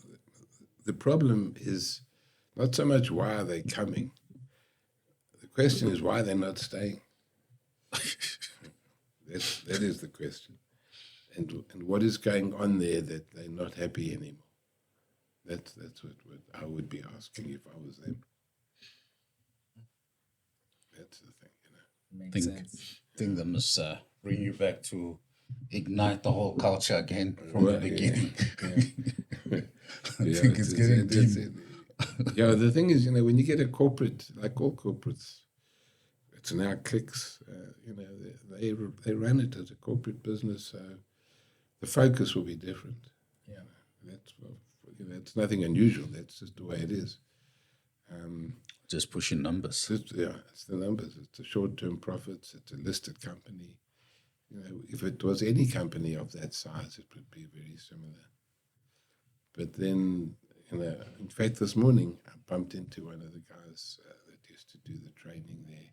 problem is not so much why are they coming. The question is why they're not staying. That is the question. And what is going on there that they're not happy anymore? That's what I would be asking if I was them. That's the thing, Makes sense. I think they must bring you back to ignite the whole culture again from the beginning. I think it's getting deep. The thing is, when you get a corporate, like all corporates, it's now clicks. They run it as a corporate business, so the focus will be different. That's nothing unusual. That's just the way it is. Just pushing numbers. It's the numbers. It's the short-term profits. It's a listed company. If it was any company of that size, it would be very similar. But then, in fact, this morning I bumped into one of the guys that used to do the training there,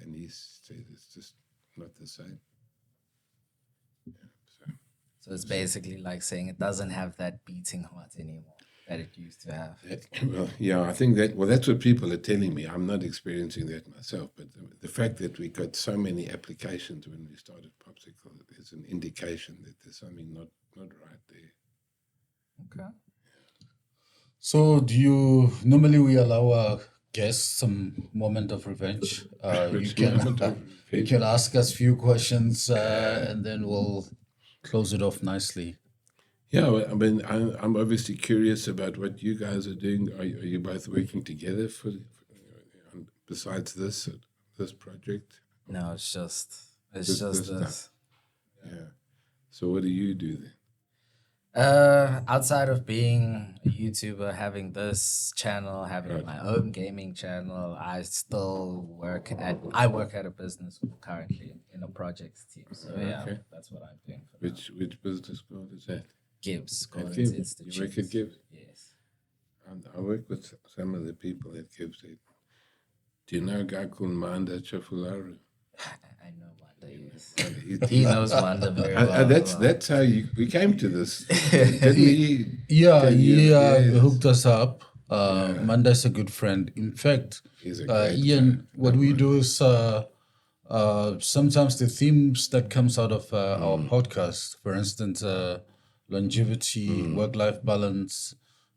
and he said it's just not the same. So it's basically like saying it doesn't have that beating heart anymore that it used to have. I think that's what people are telling me. I'm not experiencing that myself, but the fact that we got so many applications when we started Popsicle is an indication that there's something not right there. Okay. So normally we allow our guests some moment of revenge. You can ask us few questions and then we'll close it off nicely. Yeah, I mean, I'm obviously curious about what you guys are doing. Are you both working together for besides this project? No, it's just this. Yeah. So what do you do then? Outside of being a YouTuber, having this channel, having my own gaming channel, I still work at a business currently in a projects team. So that's what I'm doing. Which business called is that? Gibbs. Gibbs. You work at Gibbs? Yes. I work with some of the people at Gibbs. Do you know a guy called Manda Chafularu? I know Manda, yes. He knows Manda very well. That's how we came to this. Didn't he? He hooked us up. Manda's a good friend. In fact, Ian, what we do is sometimes the themes that comes out of our podcast, for instance, longevity, work-life balance,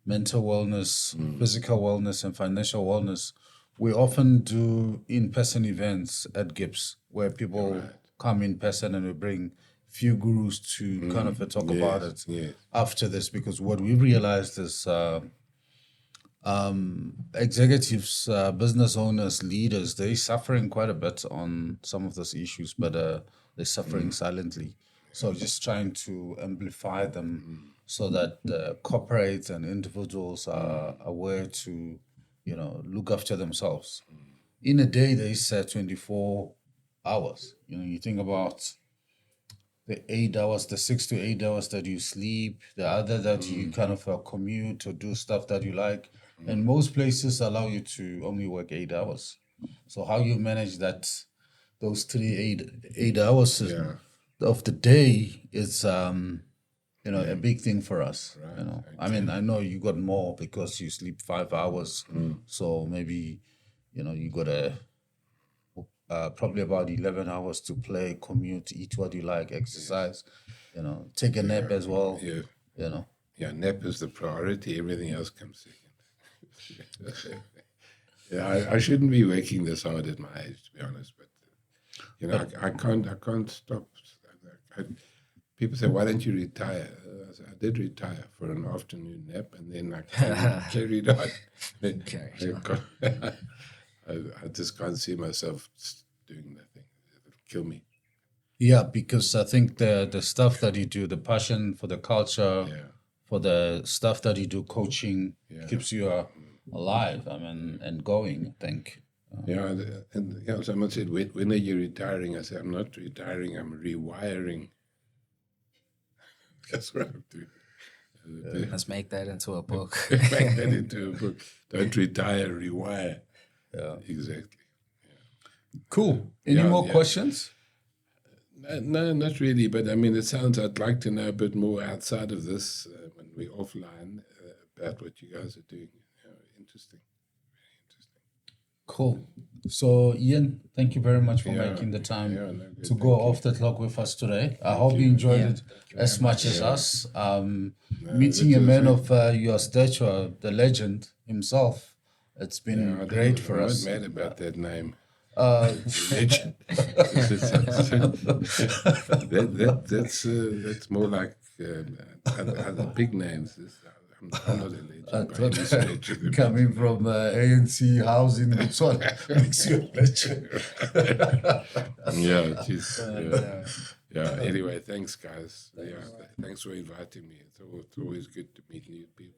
mental wellness, physical wellness, and financial wellness, we often do in-person events at Gibbs where people come in person and we bring few gurus to kind of talk about it after this, because what we realized is executives, business owners, leaders, they're suffering quite a bit on some of those issues, but they're suffering silently. So just trying to amplify them so that corporates and individuals are aware to, look after themselves. In a day, they say 24 hours. You think about the 8 hours, the 6 to 8 hours that you sleep, the other that you kind of commute or do stuff that you like. And most places allow you to only work 8 hours. So how you manage that, those 8 hours of the day is, a big thing for us. Right. I mean, I know you got more because you sleep 5 hours. So maybe, you got probably about 11 hours to play, commute, eat what you like, exercise, take a nap as well. Yeah, nap is the priority. Everything else comes second. I shouldn't be working this hard at my age, to be honest. But I can't stop. People say, "Why don't you retire?" I did retire for an afternoon nap, and then I carried on. I just can't see myself doing nothing. It'll kill me. Yeah, because I think the stuff that you do, the passion for the culture, for the stuff that you do, coaching, keeps you alive. I mean, and going, I think. And someone said, when are you retiring? I said, I'm not retiring, I'm rewiring. That's what I'm doing. Let's make that into a book. Make that into a book. Don't retire, rewire. Yeah, exactly. Yeah. Cool. Any more questions? No, not really. But I mean, I'd like to know a bit more outside of this when we're offline about what you guys are doing. Interesting. Very interesting. Cool. So, Ian, thank you very much for making the time to go off the clock with us today. I hope you enjoyed it as much as us. Meeting a man of your stature, the legend himself, it's been great for us. I'm not mad about that name. Legend. That's more like other big names. I'm not a legend. Coming from ANC housing, which one makes you a legend? Anyway, thanks, guys. Thanks for inviting me. It's always good to meet new people.